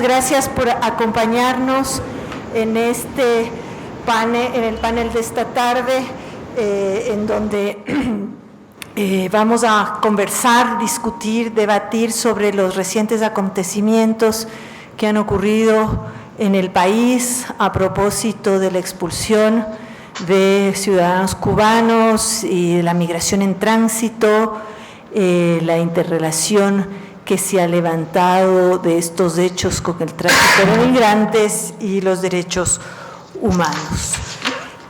Gracias por acompañarnos en este panel, en el panel de esta tarde, en donde vamos a conversar, discutir, debatir sobre los recientes acontecimientos que han ocurrido en el país a propósito de la expulsión de ciudadanos cubanos y la migración en tránsito, la interrelación que se ha levantado de estos hechos con el tráfico de migrantes y los derechos humanos.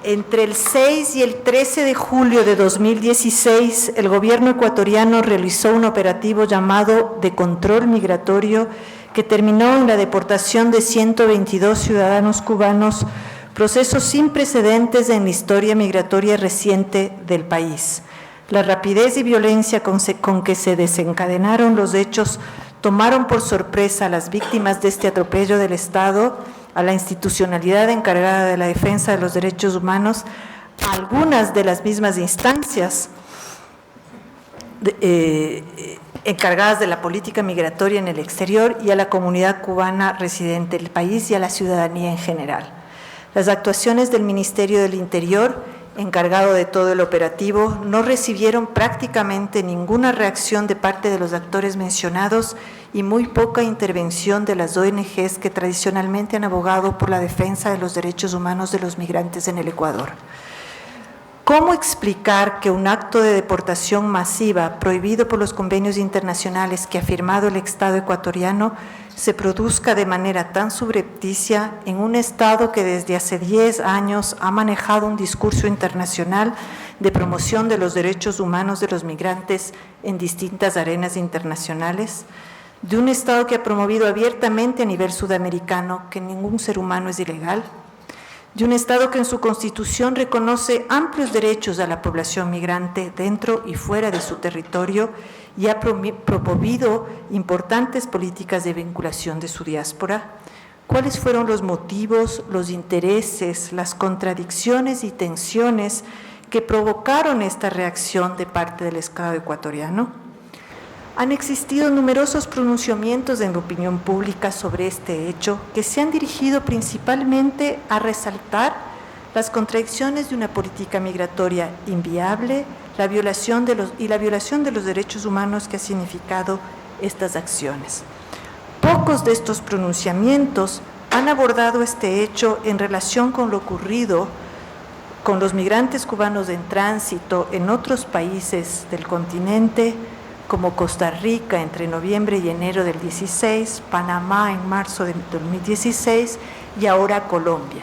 Entre el 6 y el 13 de julio de 2016, el gobierno ecuatoriano realizó un operativo llamado de control migratorio que terminó en la deportación de 122 ciudadanos cubanos, proceso sin precedentes en la historia migratoria reciente del país. La rapidez y violencia con que se desencadenaron los hechos tomaron por sorpresa a las víctimas de este atropello del Estado, a la institucionalidad encargada de la defensa de los derechos humanos, a algunas de las mismas instancias encargadas de la política migratoria en el exterior y a la comunidad cubana residente del país y a la ciudadanía en general. Las actuaciones del Ministerio del Interior, encargado de todo el operativo, no recibieron prácticamente ninguna reacción de parte de los actores mencionados y muy poca intervención de las ONGs que tradicionalmente han abogado por la defensa de los derechos humanos de los migrantes en el Ecuador. ¿Cómo explicar que un acto de deportación masiva prohibido por los convenios internacionales que ha firmado el Estado ecuatoriano se produzca de manera tan subrepticia en un Estado que desde hace 10 años ha manejado un discurso internacional de promoción de los derechos humanos de los migrantes en distintas arenas internacionales? De un Estado que ha promovido abiertamente a nivel sudamericano que ningún ser humano es ilegal, de un Estado que en su Constitución reconoce amplios derechos a la población migrante dentro y fuera de su territorio y ha promovido importantes políticas de vinculación de su diáspora. ¿Cuáles fueron los motivos, los intereses, las contradicciones y tensiones que provocaron esta reacción de parte del Estado ecuatoriano? Han existido numerosos pronunciamientos en la opinión pública sobre este hecho que se han dirigido principalmente a resaltar las contradicciones de una política migratoria inviable, la violación de los derechos humanos que ha significado estas acciones. Pocos de estos pronunciamientos han abordado este hecho en relación con lo ocurrido con los migrantes cubanos en tránsito en otros países del continente, como Costa Rica entre noviembre y enero del 16, Panamá en marzo del 2016 y ahora Colombia.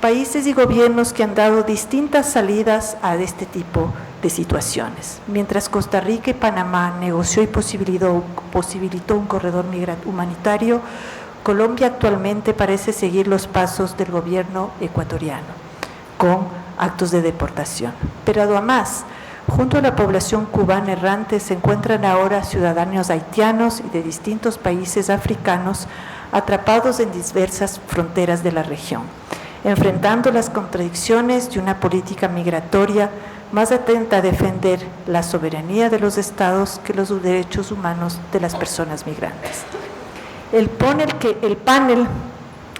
Países y gobiernos que han dado distintas salidas a este tipo de situaciones. Mientras Costa Rica y Panamá negoció y posibilitó un corredor humanitario, Colombia actualmente parece seguir los pasos del gobierno ecuatoriano, con actos de deportación. Pero además, junto a la población cubana errante se encuentran ahora ciudadanos haitianos y de distintos países africanos atrapados en diversas fronteras de la región, enfrentando las contradicciones de una política migratoria más atenta a defender la soberanía de los estados que los derechos humanos de las personas migrantes. El panel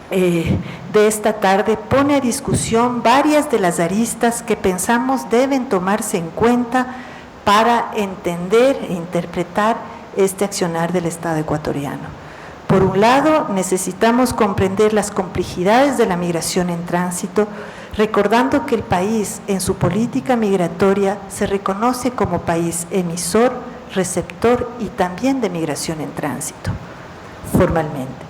de esta tarde pone a discusión varias de las aristas que pensamos deben tomarse en cuenta para entender e interpretar este accionar del Estado ecuatoriano. Por un lado, necesitamos comprender las complejidades de la migración en tránsito, recordando que el país en su política migratoria se reconoce como país emisor, receptor y también de migración en tránsito, formalmente.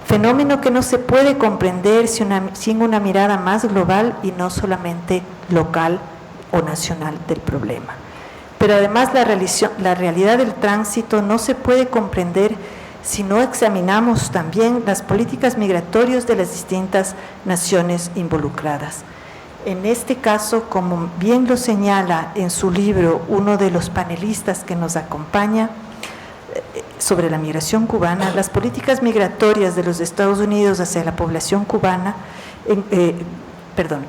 Fenómeno que no se puede comprender sin una mirada más global y no solamente local o nacional del problema. Pero además la realidad del tránsito no se puede comprender si no examinamos también las políticas migratorias de las distintas naciones involucradas. En este caso, como bien lo señala en su libro uno de los panelistas que nos acompaña, sobre la migración cubana, las políticas migratorias de los Estados Unidos hacia la población cubana,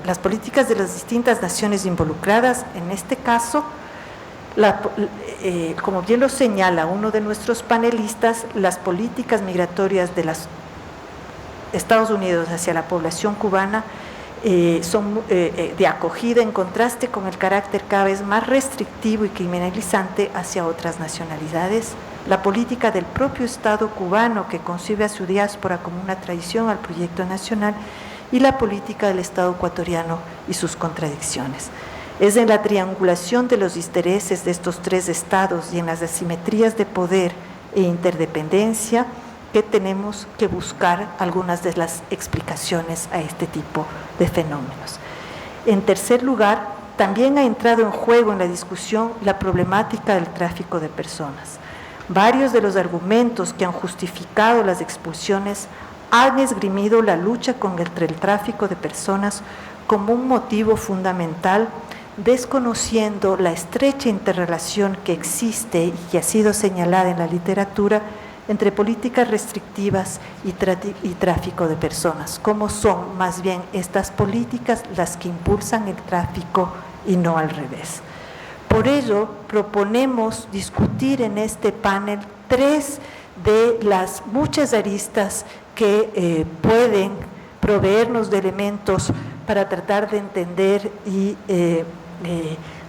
las políticas de las distintas naciones involucradas, en este caso, como bien lo señala uno de nuestros panelistas, las políticas migratorias de las Estados Unidos hacia la población cubana son de acogida, en contraste con el carácter cada vez más restrictivo y criminalizante hacia otras nacionalidades, la política del propio Estado cubano que concibe a su diáspora como una traición al proyecto nacional y la política del Estado ecuatoriano y sus contradicciones. Es en la triangulación de los intereses de estos tres estados y en las asimetrías de poder e interdependencia que tenemos que buscar algunas de las explicaciones a este tipo de fenómenos. En tercer lugar, también ha entrado en juego en la discusión la problemática del tráfico de personas. Varios de los argumentos que han justificado las expulsiones han esgrimido la lucha contra el tráfico de personas como un motivo fundamental, desconociendo la estrecha interrelación que existe y que ha sido señalada en la literatura entre políticas restrictivas y tráfico de personas, como son más bien estas políticas las que impulsan el tráfico y no al revés. Por ello, proponemos discutir en este panel tres de las muchas aristas que pueden proveernos de elementos para tratar de entender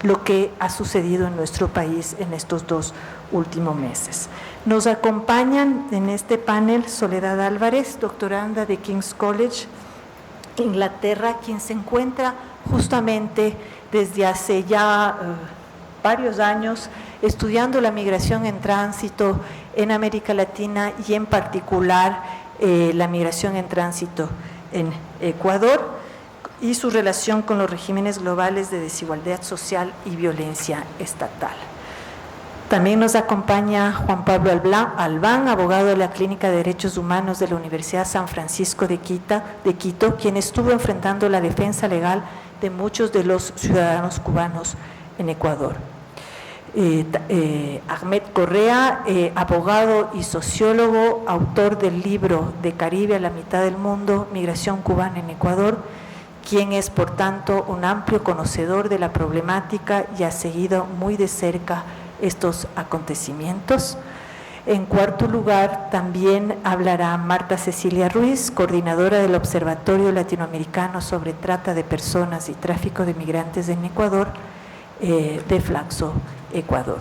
lo que ha sucedido en nuestro país en estos 2 últimos meses. Nos acompañan en este panel Soledad Álvarez, doctoranda de King's College, Inglaterra, quien se encuentra justamente desde hace ya varios años estudiando la migración en tránsito en América Latina y en particular la migración en tránsito en Ecuador y su relación con los regímenes globales de desigualdad social y violencia estatal. También nos acompaña Juan Pablo Albán, abogado de la Clínica de Derechos Humanos de la Universidad San Francisco de Quito, quien estuvo enfrentando la defensa legal de muchos de los ciudadanos cubanos en Ecuador. Ahmed Correa, abogado y sociólogo, autor del libro De Caribe a la mitad del mundo, Migración cubana en Ecuador, quien es, por tanto, un amplio conocedor de la problemática y ha seguido muy de cerca estos acontecimientos. En cuarto lugar, también hablará Marta Cecilia Ruiz, coordinadora del Observatorio Latinoamericano sobre Trata de Personas y Tráfico de Migrantes en Ecuador, de Flaxo, Ecuador.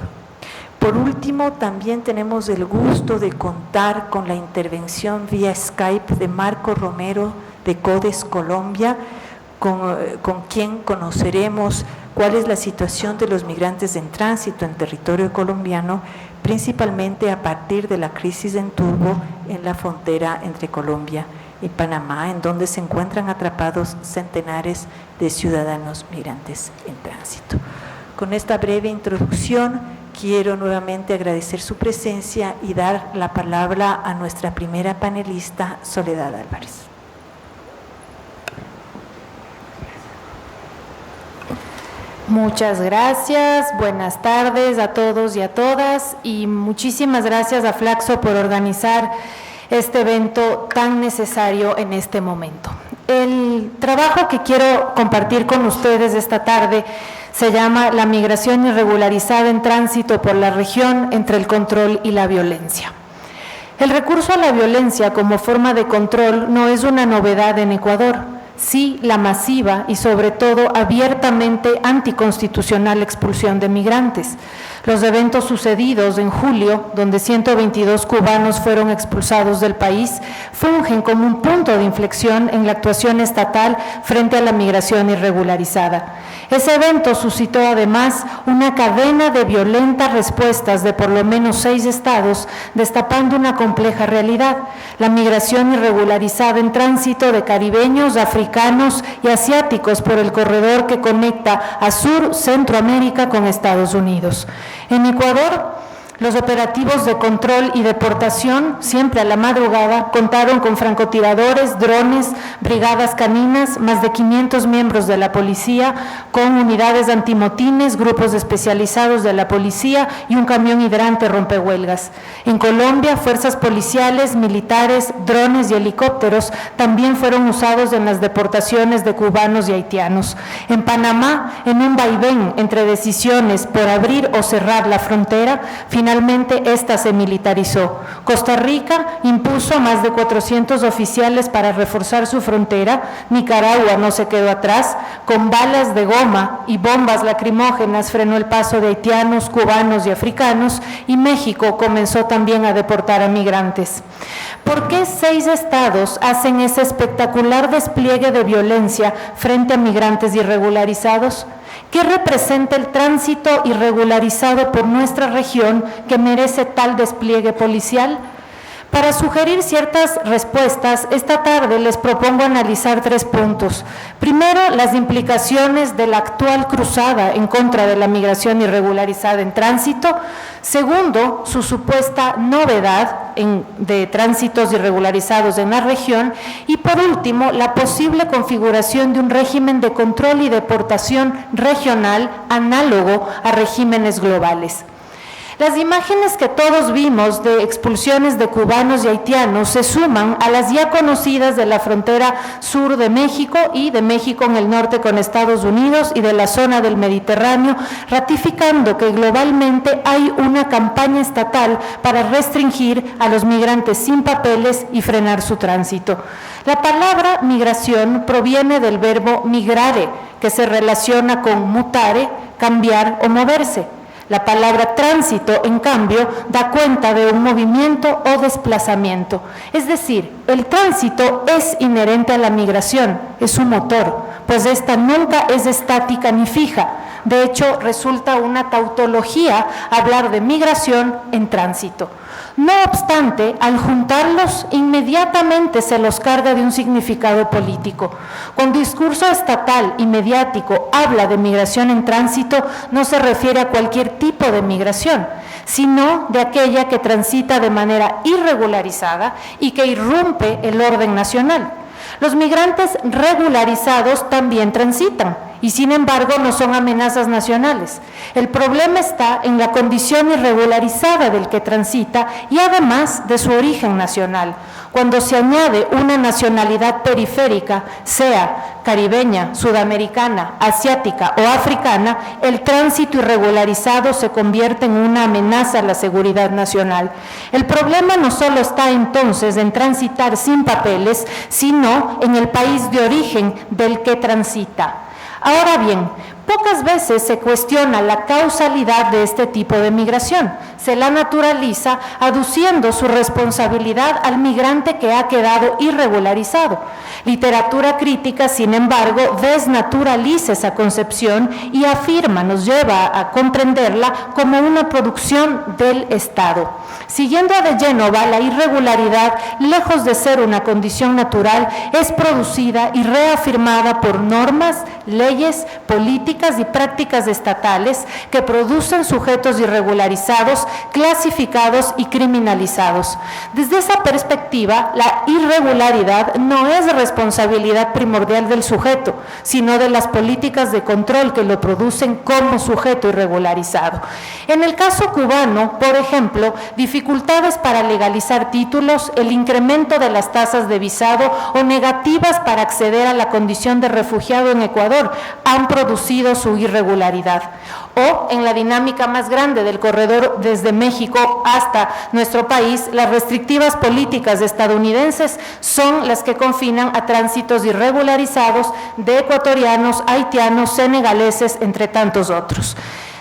Por último, también tenemos el gusto de contar con la intervención vía Skype de Marco Romero de CODES Colombia, con quien conoceremos cuál es la situación de los migrantes en tránsito en territorio colombiano, principalmente a partir de la crisis en turbo en la frontera entre Colombia y Panamá, en donde se encuentran atrapados centenares de ciudadanos migrantes en tránsito. Con esta breve introducción, quiero nuevamente agradecer su presencia y dar la palabra a nuestra primera panelista, Soledad Álvarez. Muchas gracias, buenas tardes a todos y a todas y muchísimas gracias a Flaxo por organizar este evento tan necesario en este momento. El trabajo que quiero compartir con ustedes esta tarde se llama La migración irregularizada en tránsito por la región entre el control y la violencia. El recurso a la violencia como forma de control no es una novedad en Ecuador. Sí, la masiva y sobre todo abiertamente anticonstitucional expulsión de migrantes. Los eventos sucedidos en julio, donde 122 cubanos fueron expulsados del país, fungen como un punto de inflexión en la actuación estatal frente a la migración irregularizada. Ese evento suscitó además una cadena de violentas respuestas de por lo menos 6 estados, destapando una compleja realidad: la migración irregularizada en tránsito de caribeños, africanos y asiáticos por el corredor que conecta a Centroamérica con Estados Unidos. En Ecuador, los operativos de control y deportación, siempre a la madrugada, contaron con francotiradores, drones, brigadas caninas, más de 500 miembros de la policía, con unidades antimotines, grupos especializados de la policía y un camión hidrante rompehuelgas. En Colombia, fuerzas policiales, militares, drones y helicópteros también fueron usados en las deportaciones de cubanos y haitianos. En Panamá, en un vaivén entre decisiones por abrir o cerrar la frontera, finalmente esta se militarizó. Costa Rica impuso más de 400 oficiales para reforzar su frontera. Nicaragua no se quedó atrás. Con balas de goma y bombas lacrimógenas frenó el paso de haitianos, cubanos y africanos, y México comenzó también a deportar a migrantes. ¿Por qué 6 estados hacen ese espectacular despliegue de violencia frente a migrantes irregularizados? ¿Qué representa el tránsito irregularizado por nuestra región que merece tal despliegue policial? Para sugerir ciertas respuestas, esta tarde les propongo analizar 3 puntos. Primero, las implicaciones de la actual cruzada en contra de la migración irregularizada en tránsito. Segundo, su supuesta novedad de tránsitos irregularizados en la región. Y por último, la posible configuración de un régimen de control y deportación regional análogo a regímenes globales. Las imágenes que todos vimos de expulsiones de cubanos y haitianos se suman a las ya conocidas de la frontera sur de México y de México en el norte con Estados Unidos y de la zona del Mediterráneo, ratificando que globalmente hay una campaña estatal para restringir a los migrantes sin papeles y frenar su tránsito. La palabra migración proviene del verbo migrare, que se relaciona con mutare, cambiar o moverse. La palabra tránsito, en cambio, da cuenta de un movimiento o desplazamiento. Es decir, el tránsito es inherente a la migración, es su motor, pues esta nunca es estática ni fija. De hecho, resulta una tautología hablar de migración en tránsito. No obstante, al juntarlos, inmediatamente se los carga de un significado político. Cuando discurso estatal y mediático habla de migración en tránsito, no se refiere a cualquier tipo de migración, sino de aquella que transita de manera irregularizada y que irrumpe el orden nacional. Los migrantes regularizados también transitan y sin embargo no son amenazas nacionales. El problema está en la condición irregularizada del que transita y además de su origen nacional. Cuando se añade una nacionalidad periférica, sea caribeña, sudamericana, asiática o africana, el tránsito irregularizado se convierte en una amenaza a la seguridad nacional. El problema no solo está entonces en transitar sin papeles, sino en el país de origen del que transita. Ahora bien, pocas veces se cuestiona la causalidad de este tipo de migración. Se la naturaliza aduciendo su responsabilidad al migrante que ha quedado irregularizado. Literatura crítica, sin embargo, desnaturaliza esa concepción y afirma, nos lleva a comprenderla como una producción del Estado. Siguiendo a de Génova, la irregularidad, lejos de ser una condición natural, es producida y reafirmada por normas, leyes, políticas y prácticas estatales que producen sujetos irregularizados, clasificados y criminalizados. Desde esa perspectiva, la irregularidad no es responsabilidad primordial del sujeto, sino de las políticas de control que lo producen como sujeto irregularizado. En el caso cubano, por ejemplo, dificultades para legalizar títulos, el incremento de las tasas de visado o negativas para acceder a la condición de refugiado en Ecuador han producido su irregularidad. O en la dinámica más grande del corredor desde México hasta nuestro país, las restrictivas políticas estadounidenses son las que confinan a tránsitos irregularizados de ecuatorianos, haitianos, senegaleses, entre tantos otros.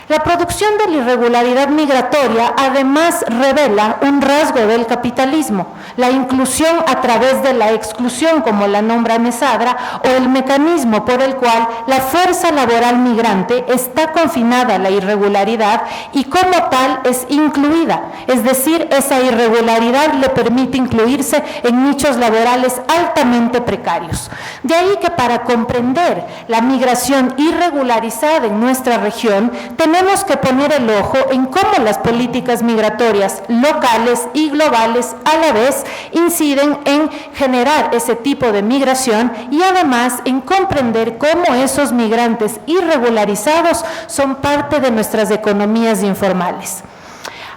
La producción de la irregularidad migratoria además revela un rasgo del capitalismo, la inclusión a través de la exclusión, como la nombra Mesadra, o el mecanismo por el cual la fuerza laboral migrante está confinada a la irregularidad y como tal es incluida, es decir, esa irregularidad le permite incluirse en nichos laborales altamente precarios. De ahí que para comprender la migración irregularizada en nuestra región, tenemos tenemos que poner el ojo en cómo las políticas migratorias locales y globales a la vez inciden en generar ese tipo de migración y además en comprender cómo esos migrantes irregularizados son parte de nuestras economías informales.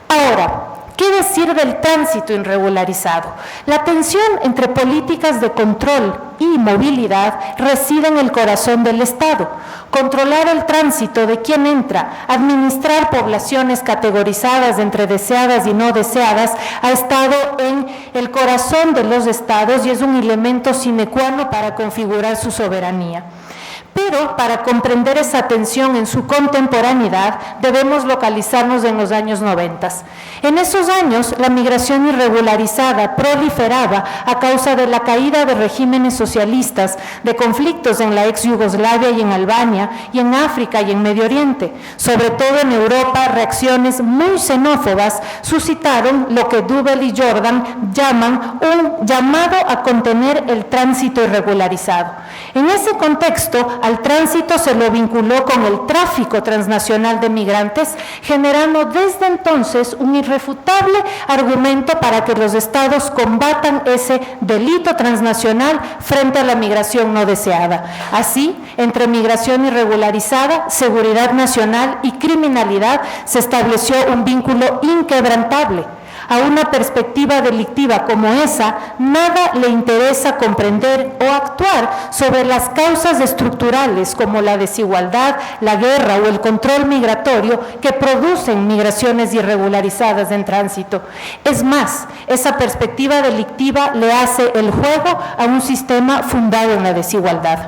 Ahora, ¿qué decir del tránsito irregularizado? La tensión entre políticas de control y movilidad reside en el corazón del Estado. Controlar el tránsito de quien entra, administrar poblaciones categorizadas entre deseadas y no deseadas, ha estado en el corazón de los Estados y es un elemento sine qua non para configurar su soberanía. Pero para comprender esa tensión en su contemporaneidad debemos localizarnos en los años 90. En esos años la migración irregularizada proliferaba a causa de la caída de regímenes socialistas, de conflictos en la ex Yugoslavia y en Albania, y en África y en Medio Oriente. Sobre todo en Europa, reacciones muy xenófobas suscitaron lo que Dubel y Jordan llaman un llamado a contener el tránsito irregularizado. En ese contexto, al tránsito se lo vinculó con el tráfico transnacional de migrantes, generando desde entonces un irrefutable argumento para que los estados combatan ese delito transnacional frente a la migración no deseada. Así, entre migración irregularizada, seguridad nacional y criminalidad se estableció un vínculo inquebrantable. A una perspectiva delictiva como esa, nada le interesa comprender o actuar sobre las causas estructurales como la desigualdad, la guerra o el control migratorio que producen migraciones irregularizadas en tránsito. Es más, esa perspectiva delictiva le hace el juego a un sistema fundado en la desigualdad.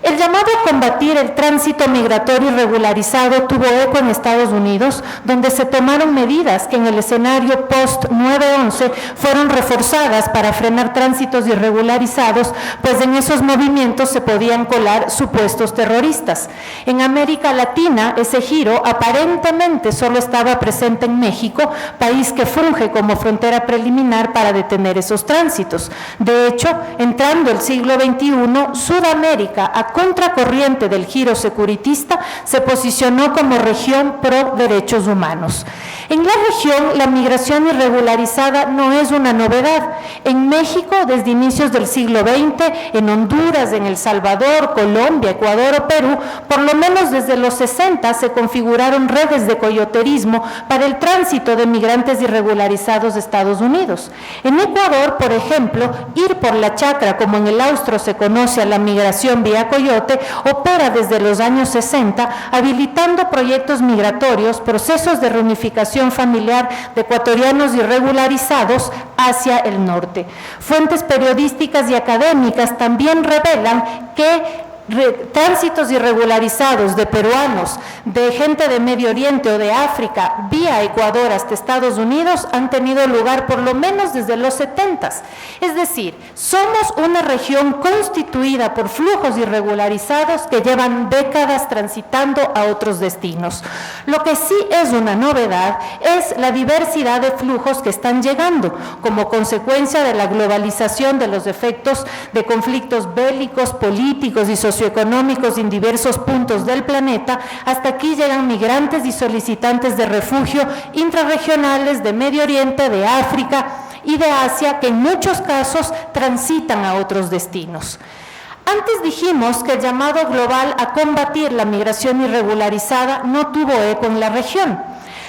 El llamado a combatir el tránsito migratorio irregularizado tuvo eco en Estados Unidos, donde se tomaron medidas que en el escenario post-9/11 fueron reforzadas para frenar tránsitos irregularizados, pues en esos movimientos se podían colar supuestos terroristas. En América Latina, ese giro aparentemente solo estaba presente en México, país que funge como frontera preliminar para detener esos tránsitos. De hecho, entrando el siglo XXI, Sudamérica, a contracorriente del giro securitista, se posicionó como región pro derechos humanos. En la región, la migración irregularizada no es una novedad. En México, desde inicios del siglo XX, en Honduras, en El Salvador, Colombia, Ecuador o Perú, por lo menos desde los 60 se configuraron redes de coyoterismo para el tránsito de migrantes irregularizados de Estados Unidos. En Ecuador, por ejemplo, ir por la chacra, como en el austro se conoce a la migración vía coyote, opera desde los años 60, habilitando proyectos migratorios, procesos de reunificación familiar de ecuatorianos irregularizados hacia el norte. Fuentes periodísticas y académicas también revelan que tránsitos irregularizados de peruanos, de gente de Medio Oriente o de África vía Ecuador hasta Estados Unidos han tenido lugar por lo menos desde los 70s. Es decir, somos una región constituida por flujos irregularizados que llevan décadas transitando a otros destinos. Lo que sí es una novedad es la diversidad de flujos que están llegando como consecuencia de la globalización de los efectos de conflictos bélicos, políticos y socioeconómicos en diversos puntos del planeta. Hasta aquí llegan migrantes y solicitantes de refugio intrarregionales de Medio Oriente, de África y de Asia, que en muchos casos transitan a otros destinos. Antes dijimos que el llamado global a combatir la migración irregularizada no tuvo eco en la región.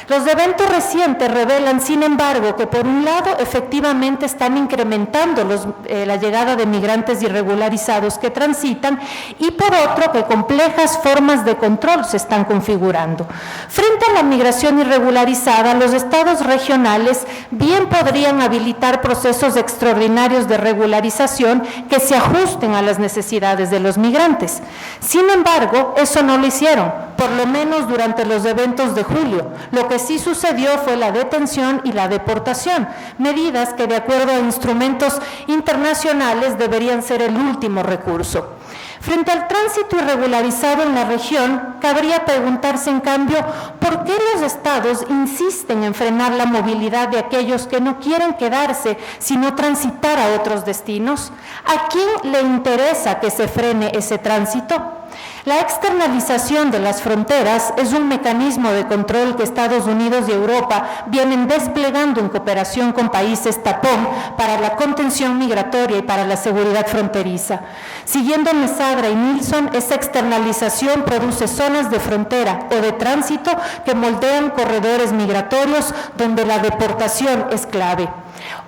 Los eventos recientes revelan, sin embargo, que por un lado efectivamente están incrementando la llegada de migrantes irregularizados que transitan y por otro que complejas formas de control se están configurando. Frente a la migración irregularizada, los estados regionales bien podrían habilitar procesos extraordinarios de regularización que se ajusten a las necesidades de los migrantes. Sin embargo, eso no lo hicieron, por lo menos durante los eventos de julio. Lo que sí sucedió fue la detención y la deportación, medidas que de acuerdo a instrumentos internacionales deberían ser el último recurso. Frente al tránsito irregularizado en la región, cabría preguntarse en cambio por qué los estados insisten en frenar la movilidad de aquellos que no quieren quedarse sino transitar a otros destinos. ¿A quién le interesa que se frene ese tránsito? La externalización de las fronteras es un mecanismo de control que Estados Unidos y Europa vienen desplegando en cooperación con países tapón para la contención migratoria y para la seguridad fronteriza. Siguiendo Mesadra y Nilsson, esa externalización produce zonas de frontera o de tránsito que moldean corredores migratorios donde la deportación es clave.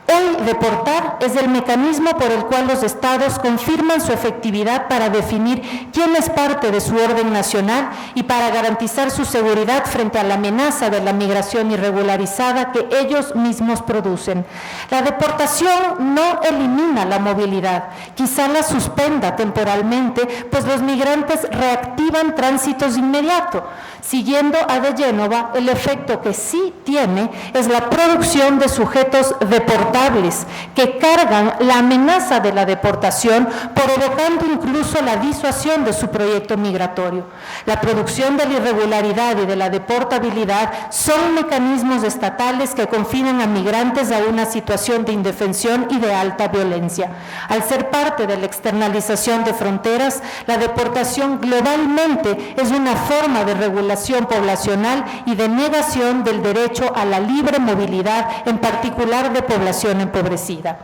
Hoy, deportar es el mecanismo por el cual los estados confirman su efectividad para definir quién es parte de su orden nacional y para garantizar su seguridad frente a la amenaza de la migración irregularizada que ellos mismos producen. La deportación no elimina la movilidad, quizá la suspenda temporalmente, pues los migrantes reactivan tránsitos inmediatos. Siguiendo a De Génova, el efecto que sí tiene es la producción de sujetos deportables que cargan la amenaza de la deportación, provocando incluso la disuasión de su proyecto migratorio. La producción de la irregularidad y de la deportabilidad son mecanismos estatales que confinan a migrantes a una situación de indefensión y de alta violencia. Al ser parte de la externalización de fronteras, la deportación globalmente es una forma de regulación poblacional y de negación del derecho a la libre movilidad, en particular de población empobrecida.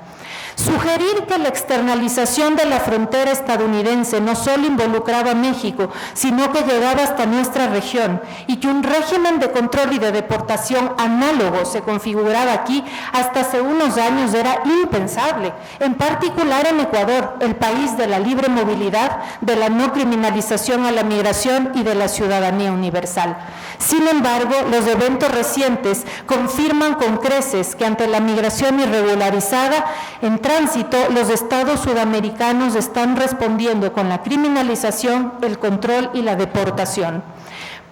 Sugerir que la externalización de la frontera estadounidense no solo involucraba a México, sino que llegaba hasta nuestra región y que un régimen de control y de deportación análogo se configuraba aquí hasta hace unos años era impensable, en particular en Ecuador, el país de la libre movilidad, de la no criminalización a la migración y de la ciudadanía universal. Sin embargo, los eventos recientes confirman con creces que ante la migración irregularizada en tránsito, los estados sudamericanos están respondiendo con la criminalización, el control y la deportación.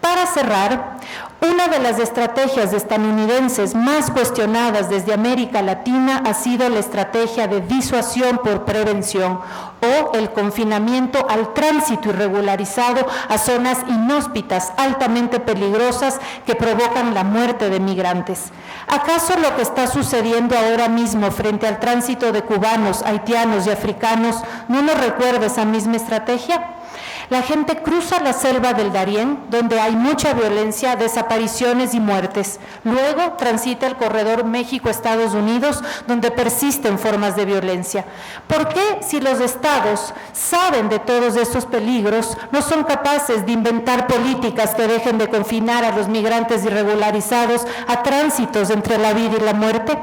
Para cerrar, una de las estrategias estadounidenses más cuestionadas desde América Latina ha sido la estrategia de disuasión por prevención o el confinamiento al tránsito irregularizado a zonas inhóspitas, altamente peligrosas que provocan la muerte de migrantes. ¿Acaso lo que está sucediendo ahora mismo frente al tránsito de cubanos, haitianos y africanos no nos recuerda esa misma estrategia? La gente cruza la selva del Darién, donde hay mucha violencia, desapariciones y muertes. Luego transita el corredor México-Estados Unidos, donde persisten formas de violencia. ¿Por qué, si los estados saben de todos estos peligros, no son capaces de inventar políticas que dejen de confinar a los migrantes irregularizados a tránsitos entre la vida y la muerte?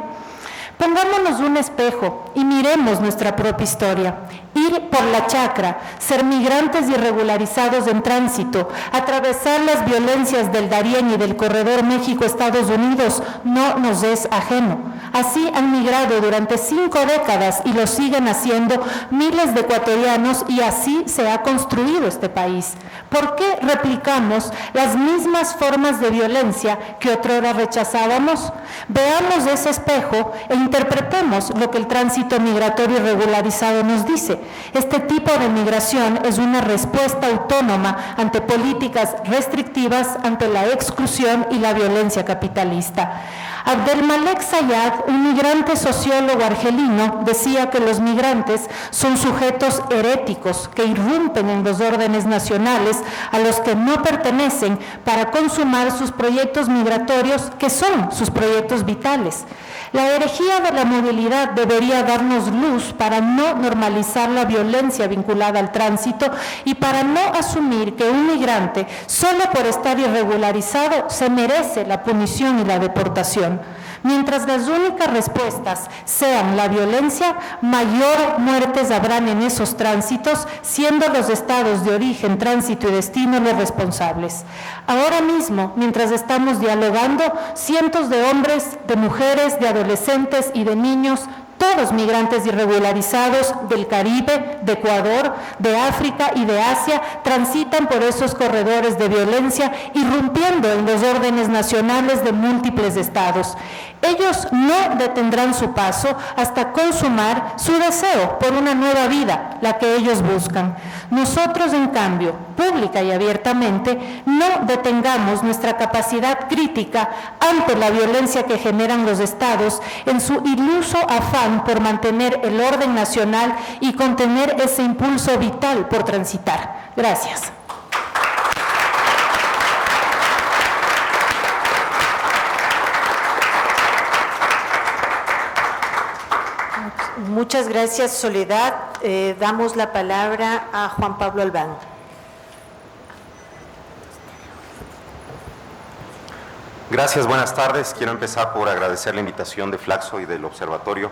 Pongámonos un espejo y miremos nuestra propia historia. Ir por la chacra, ser migrantes irregularizados en tránsito, atravesar las violencias del Darién y del corredor México-Estados Unidos no nos es ajeno. Así han migrado durante 5 décadas y lo siguen haciendo miles de ecuatorianos y así se ha construido este país. ¿Por qué replicamos las mismas formas de violencia que otrora rechazábamos? Veamos ese espejo e interpretemos lo que el tránsito migratorio irregularizado nos dice. Este tipo de migración es una respuesta autónoma ante políticas restrictivas, ante la exclusión y la violencia capitalista. Abdelmalek Sayad, un migrante sociólogo argelino, decía que los migrantes son sujetos heréticos que irrumpen en los órdenes nacionales a los que no pertenecen para consumar sus proyectos migratorios, que son sus proyectos vitales. La herejía de la movilidad debería darnos luz para no normalizar la violencia vinculada al tránsito y para no asumir que un migrante, solo por estar irregularizado, se merece la punición y la deportación. Mientras las únicas respuestas sean la violencia, mayor muertes habrán en esos tránsitos, siendo los estados de origen, tránsito y destino los responsables. Ahora mismo, mientras estamos dialogando, cientos de hombres, de mujeres, de adolescentes y de niños, todos migrantes irregularizados del Caribe, de Ecuador, de África y de Asia, transitan por esos corredores de violencia, irrumpiendo en los órdenes nacionales de múltiples estados. Ellos no detendrán su paso hasta consumar su deseo por una nueva vida, la que ellos buscan. Nosotros, en cambio, pública y abiertamente, no detengamos nuestra capacidad crítica ante la violencia que generan los estados en su iluso afán por mantener el orden nacional y contener ese impulso vital por transitar. Gracias. Muchas gracias, Soledad. Damos la palabra a Juan Pablo Albán. Gracias, buenas tardes. Quiero empezar por agradecer la invitación de Flaxo y del Observatorio.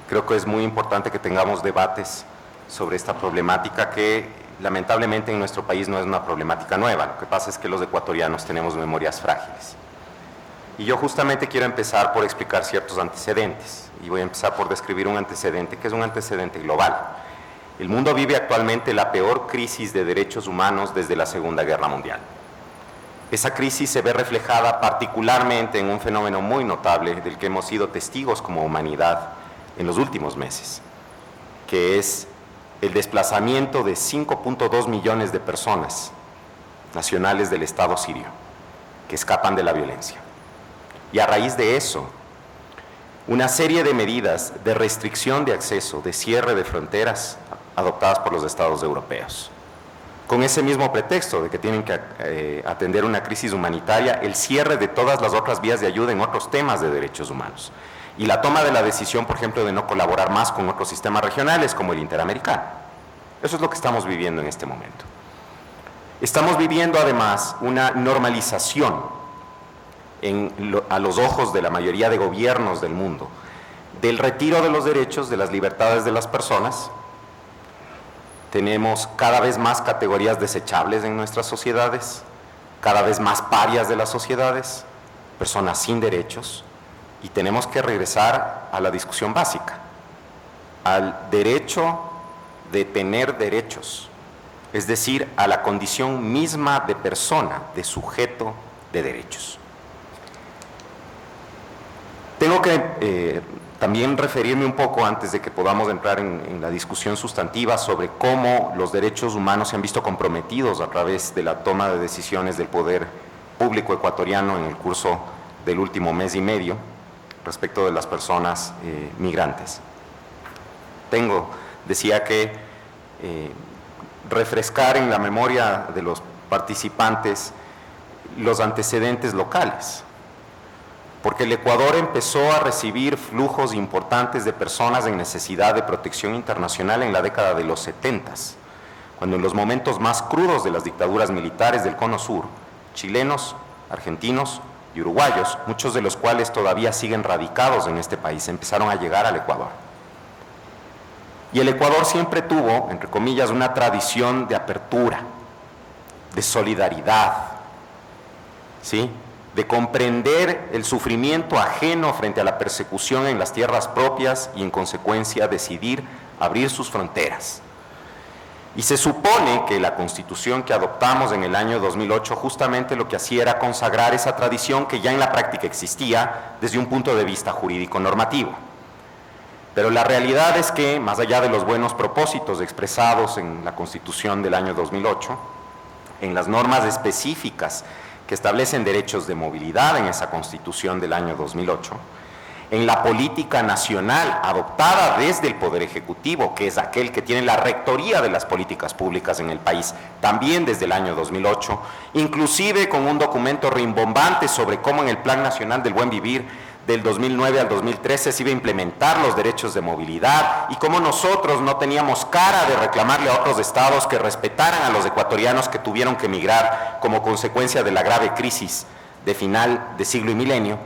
Creo que es muy importante que tengamos debates sobre esta problemática que lamentablemente en nuestro país no es una problemática nueva. Lo que pasa es que los ecuatorianos tenemos memorias frágiles. Y yo justamente quiero empezar por explicar ciertos antecedentes. Y voy a empezar por describir un antecedente que es un antecedente global. El mundo vive actualmente la peor crisis de derechos humanos desde la Segunda Guerra Mundial. Esa crisis se ve reflejada particularmente en un fenómeno muy notable del que hemos sido testigos como humanidad en los últimos meses, que es el desplazamiento de 5.2 millones de personas nacionales del Estado sirio que escapan de la violencia. Y a raíz de eso, una serie de medidas de restricción de acceso, de cierre de fronteras adoptadas por los Estados europeos. Con ese mismo pretexto de que tienen que atender una crisis humanitaria, el cierre de todas las otras vías de ayuda en otros temas de derechos humanos. Y la toma de la decisión, por ejemplo, de no colaborar más con otros sistemas regionales como el interamericano. Eso es lo que estamos viviendo en este momento. Estamos viviendo además una normalización a los ojos de la mayoría de gobiernos del mundo del retiro de los derechos, de las libertades de las personas. Tenemos cada vez más categorías desechables en nuestras sociedades, cada vez más parias de las sociedades, personas sin derechos, y tenemos que regresar a la discusión básica, al derecho de tener derechos, es decir, a la condición misma de persona, de sujeto de derechos. Tengo que también referirme un poco, antes de que podamos entrar en la discusión sustantiva, sobre cómo los derechos humanos se han visto comprometidos a través de la toma de decisiones del poder público ecuatoriano en el curso del último mes y medio respecto de las personas migrantes. Decía que refrescar en la memoria de los participantes los antecedentes locales, porque el Ecuador empezó a recibir flujos importantes de personas en necesidad de protección internacional en la década de los 70s, cuando en los momentos más crudos de las dictaduras militares del Cono Sur, chilenos, argentinos y uruguayos, muchos de los cuales todavía siguen radicados en este país, empezaron a llegar al Ecuador. Y el Ecuador siempre tuvo, entre comillas, una tradición de apertura, de solidaridad, ¿sí?, de comprender el sufrimiento ajeno frente a la persecución en las tierras propias y en consecuencia decidir abrir sus fronteras. Y se supone que la Constitución que adoptamos en el año 2008 justamente lo que hacía era consagrar esa tradición que ya en la práctica existía desde un punto de vista jurídico normativo. Pero la realidad es que, más allá de los buenos propósitos expresados en la Constitución del año 2008, en las normas específicas que establecen derechos de movilidad en esa Constitución del año 2008, en la política nacional adoptada desde el Poder Ejecutivo, que es aquel que tiene la rectoría de las políticas públicas en el país, también desde el año 2008, inclusive con un documento rimbombante sobre cómo en el Plan Nacional del Buen Vivir del 2009 al 2013 se iba a implementar los derechos de movilidad y cómo nosotros no teníamos cara de reclamarle a otros estados que respetaran a los ecuatorianos que tuvieron que emigrar como consecuencia de la grave crisis de final de siglo y milenio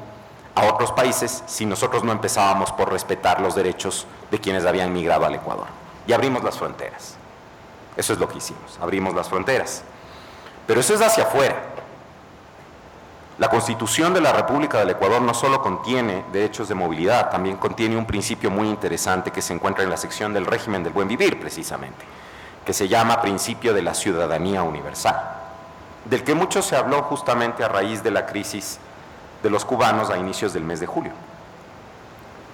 a otros países si nosotros no empezábamos por respetar los derechos de quienes habían migrado al Ecuador. Y abrimos las fronteras. Eso es lo que hicimos, abrimos las fronteras. Pero eso es hacia afuera. La Constitución de la República del Ecuador no solo contiene derechos de movilidad, también contiene un principio muy interesante que se encuentra en la sección del régimen del buen vivir, precisamente, que se llama principio de la ciudadanía universal, del que mucho se habló justamente a raíz de la crisis de los cubanos a inicios del mes de julio.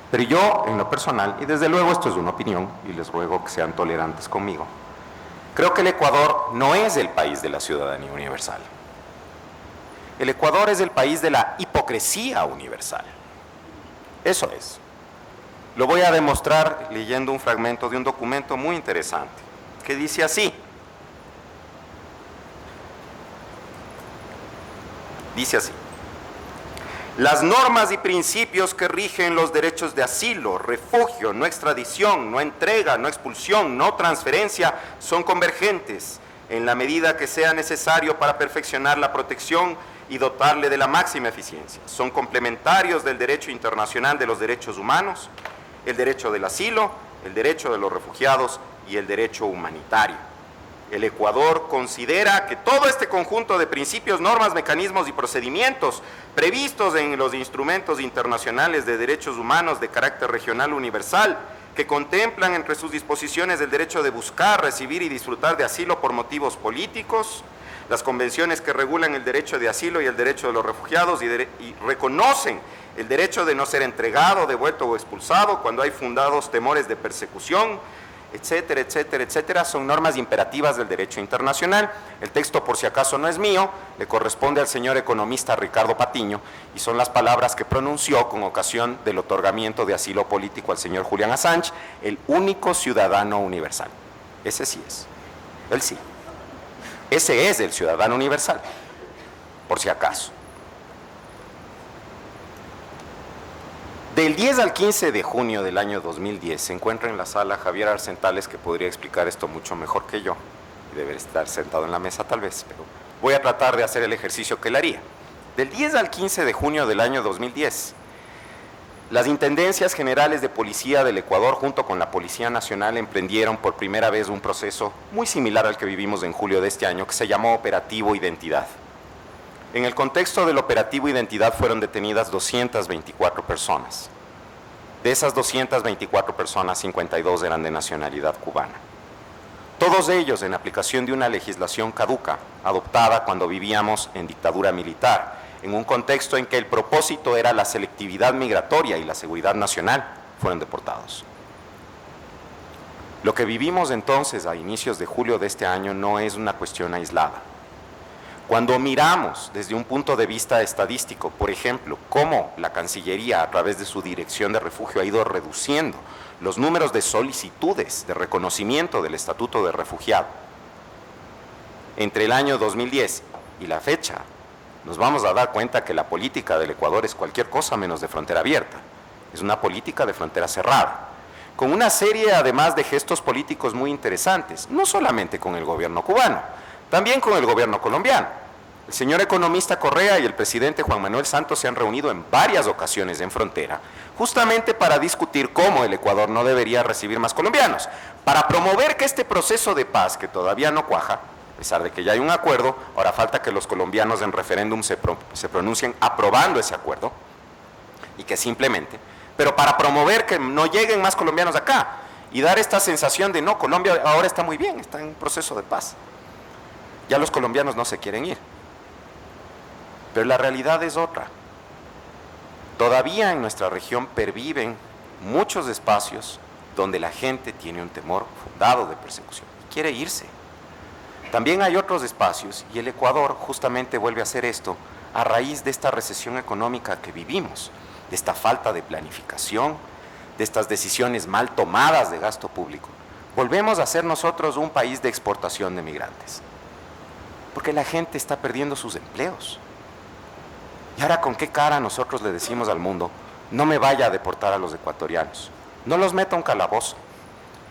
Pero yo, en lo personal, y desde luego esto es una opinión, y les ruego que sean tolerantes conmigo, creo que el Ecuador no es el país de la ciudadanía universal. El Ecuador es el país de la hipocresía universal. Eso es. Lo voy a demostrar leyendo un fragmento de un documento muy interesante, que dice así. Dice así: las normas y principios que rigen los derechos de asilo, refugio, no extradición, no entrega, no expulsión, no transferencia, son convergentes en la medida que sea necesario para perfeccionar la protección y dotarle de la máxima eficiencia. Son complementarios del derecho internacional de los derechos humanos, el derecho del asilo, el derecho de los refugiados y el derecho humanitario. El Ecuador considera que todo este conjunto de principios, normas, mecanismos y procedimientos previstos en los instrumentos internacionales de derechos humanos de carácter regional universal, que contemplan entre sus disposiciones el derecho de buscar, recibir y disfrutar de asilo por motivos políticos, las convenciones que regulan el derecho de asilo y el derecho de los refugiados y reconocen el derecho de no ser entregado, devuelto o expulsado cuando hay fundados temores de persecución, etcétera, etcétera, etcétera, son normas imperativas del derecho internacional. El texto, por si acaso no es mío, le corresponde al señor economista Ricardo Patiño, y son las palabras que pronunció con ocasión del otorgamiento de asilo político al señor Julian Assange, el único ciudadano universal. Ese sí es, él sí. Ese es el ciudadano universal, por si acaso. Del 10 al 15 de junio del año 2010 se encuentra en la sala Javier Arcentales, que podría explicar esto mucho mejor que yo, y debe estar sentado en la mesa tal vez, pero voy a tratar de hacer el ejercicio que él haría. Del 10 al 15 de junio del año 2010, las Intendencias Generales de Policía del Ecuador junto con la Policía Nacional emprendieron por primera vez un proceso muy similar al que vivimos en julio de este año, que se llamó Operativo Identidad. En el contexto del Operativo Identidad fueron detenidas 224 personas. De esas 224 personas, 52 eran de nacionalidad cubana. Todos ellos en aplicación de una legislación caduca, adoptada cuando vivíamos en dictadura militar, en un contexto en que el propósito era la selectividad migratoria y la seguridad nacional, fueron deportados. Lo que vivimos entonces a inicios de julio de este año no es una cuestión aislada. Cuando miramos desde un punto de vista estadístico, por ejemplo, cómo la Cancillería a través de su Dirección de Refugio ha ido reduciendo los números de solicitudes de reconocimiento del Estatuto de Refugiado, entre el año 2010 y la fecha, nos vamos a dar cuenta que la política del Ecuador es cualquier cosa menos de frontera abierta. Es una política de frontera cerrada, con una serie además de gestos políticos muy interesantes, no solamente con el gobierno cubano, también con el gobierno colombiano. El señor economista Correa y el presidente Juan Manuel Santos se han reunido en varias ocasiones en frontera, justamente para discutir cómo el Ecuador no debería recibir más colombianos, para promover que este proceso de paz, que todavía no cuaja, a pesar de que ya hay un acuerdo, ahora falta que los colombianos en referéndum se pronuncien aprobando ese acuerdo, y que simplemente, pero para promover que no lleguen más colombianos acá, y dar esta sensación de no, Colombia ahora está muy bien, está en un proceso de paz. Ya los colombianos no se quieren ir. Pero la realidad es otra. Todavía en nuestra región perviven muchos espacios donde la gente tiene un temor fundado de persecución y quiere irse. También hay otros espacios, y el Ecuador justamente vuelve a hacer esto a raíz de esta recesión económica que vivimos, de esta falta de planificación, de estas decisiones mal tomadas de gasto público. Volvemos a ser nosotros un país de exportación de migrantes, porque la gente está perdiendo sus empleos. ¿Y ahora con qué cara nosotros le decimos al mundo, no me vaya a deportar a los ecuatorianos, no los meta a un calabozo,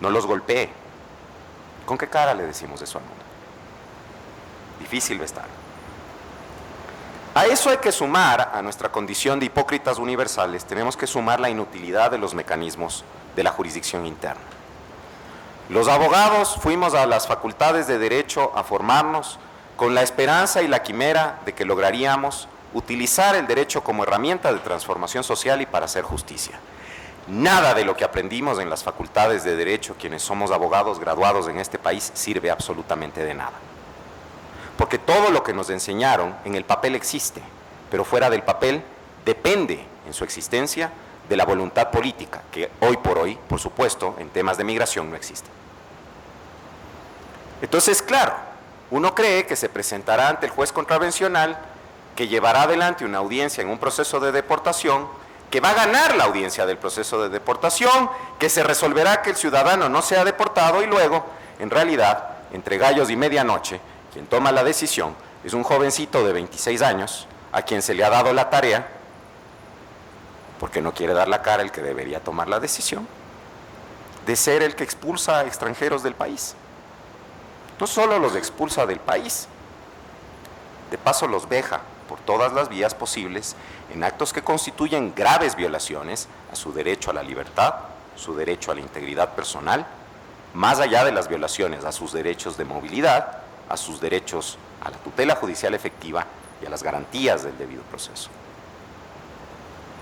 no los golpee? ¿Con qué cara le decimos eso al mundo? Difícil va a estar. A eso hay que sumar, a nuestra condición de hipócritas universales, tenemos que sumar la inutilidad de los mecanismos de la jurisdicción interna. Los abogados fuimos a las facultades de Derecho a formarnos con la esperanza y la quimera de que lograríamos utilizar el derecho como herramienta de transformación social y para hacer justicia. Nada de lo que aprendimos en las facultades de Derecho, quienes somos abogados graduados en este país, sirve absolutamente de nada. Porque todo lo que nos enseñaron en el papel existe, pero fuera del papel depende en su existencia de la voluntad política, que hoy por hoy, por supuesto, en temas de migración no existe. Entonces, claro, uno cree que se presentará ante el juez contravencional, que llevará adelante una audiencia en un proceso de deportación, que va a ganar la audiencia del proceso de deportación, que se resolverá que el ciudadano no sea deportado y luego, en realidad, entre gallos y medianoche, quien toma la decisión es un jovencito de 26 años a quien se le ha dado la tarea, porque no quiere dar la cara el que debería tomar la decisión, de ser el que expulsa a extranjeros del país. No solo los expulsa del país, de paso los veja por todas las vías posibles en actos que constituyen graves violaciones a su derecho a la libertad, su derecho a la integridad personal, más allá de las violaciones a sus derechos de movilidad, a sus derechos a la tutela judicial efectiva y a las garantías del debido proceso.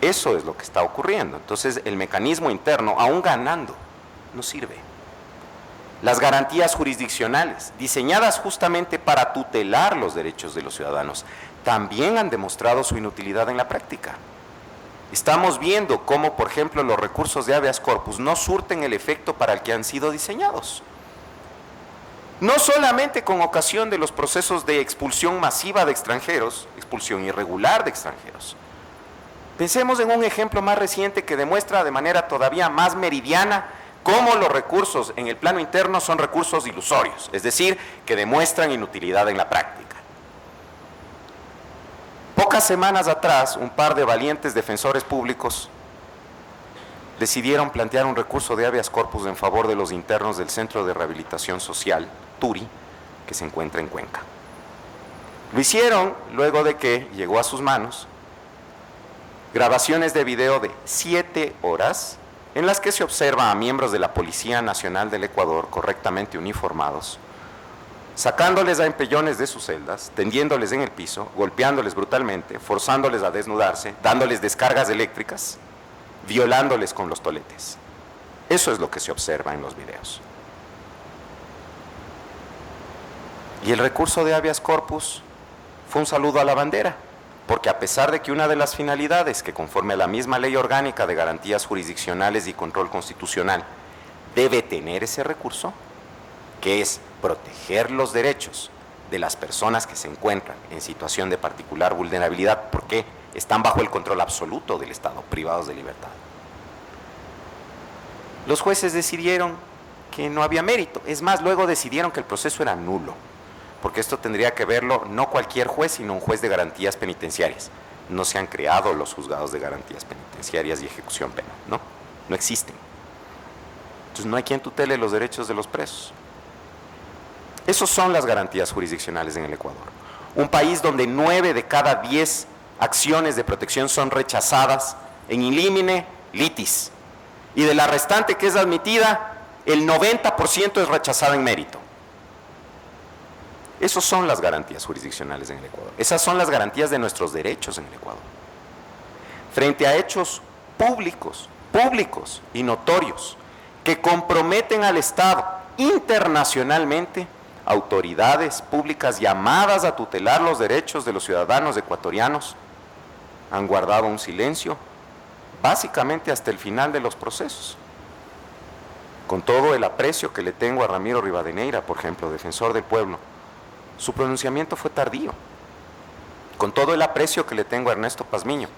Eso es lo que está ocurriendo. Entonces, el mecanismo interno, aún ganando, no sirve. Las garantías jurisdiccionales, diseñadas justamente para tutelar los derechos de los ciudadanos, también han demostrado su inutilidad en la práctica. Estamos viendo cómo, por ejemplo, los recursos de habeas corpus no surten el efecto para el que han sido diseñados. No solamente con ocasión de los procesos de expulsión masiva de extranjeros, expulsión irregular de extranjeros. Pensemos en un ejemplo más reciente que demuestra de manera todavía más meridiana cómo los recursos en el plano interno son recursos ilusorios, es decir, que demuestran inutilidad en la práctica. Pocas semanas atrás, un par de valientes defensores públicos decidieron plantear un recurso de habeas corpus en favor de los internos del Centro de Rehabilitación Social, Turi, que se encuentra en Cuenca. Lo hicieron luego de que llegó a sus manos grabaciones de video de 7 horas en las que se observa a miembros de la Policía Nacional del Ecuador correctamente uniformados, sacándoles a empellones de sus celdas, tendiéndoles en el piso, golpeándoles brutalmente, forzándoles a desnudarse, dándoles descargas eléctricas, violándoles con los toletes. Eso es lo que se observa en los videos. Y el recurso de habeas corpus fue un saludo a la bandera, porque a pesar de que una de las finalidades que conforme a la misma Ley Orgánica de Garantías Jurisdiccionales y Control Constitucional debe tener ese recurso, que es proteger los derechos de las personas que se encuentran en situación de particular vulnerabilidad porque están bajo el control absoluto del Estado, privados de libertad. Los jueces decidieron que no había mérito, es más, luego decidieron que el proceso era nulo, porque esto tendría que verlo no cualquier juez, sino un juez de garantías penitenciarias. No se han creado los juzgados de garantías penitenciarias y ejecución penal, no existen. Entonces no hay quien tutele los derechos de los presos. Esas son las garantías jurisdiccionales en el Ecuador. Un país donde 9 de cada 10 acciones de protección son rechazadas en in limine litis. Y de la restante que es admitida, el 90% es rechazada en mérito. Esas son las garantías jurisdiccionales en el Ecuador. Esas son las garantías de nuestros derechos en el Ecuador. Frente a hechos públicos y notorios que comprometen al Estado internacionalmente, autoridades públicas llamadas a tutelar los derechos de los ciudadanos ecuatorianos han guardado un silencio básicamente hasta el final de los procesos. Con todo el aprecio que le tengo a Ramiro Rivadeneira, por ejemplo, defensor del pueblo, su pronunciamiento fue tardío. Con todo el aprecio que le tengo a Ernesto Pazmiño,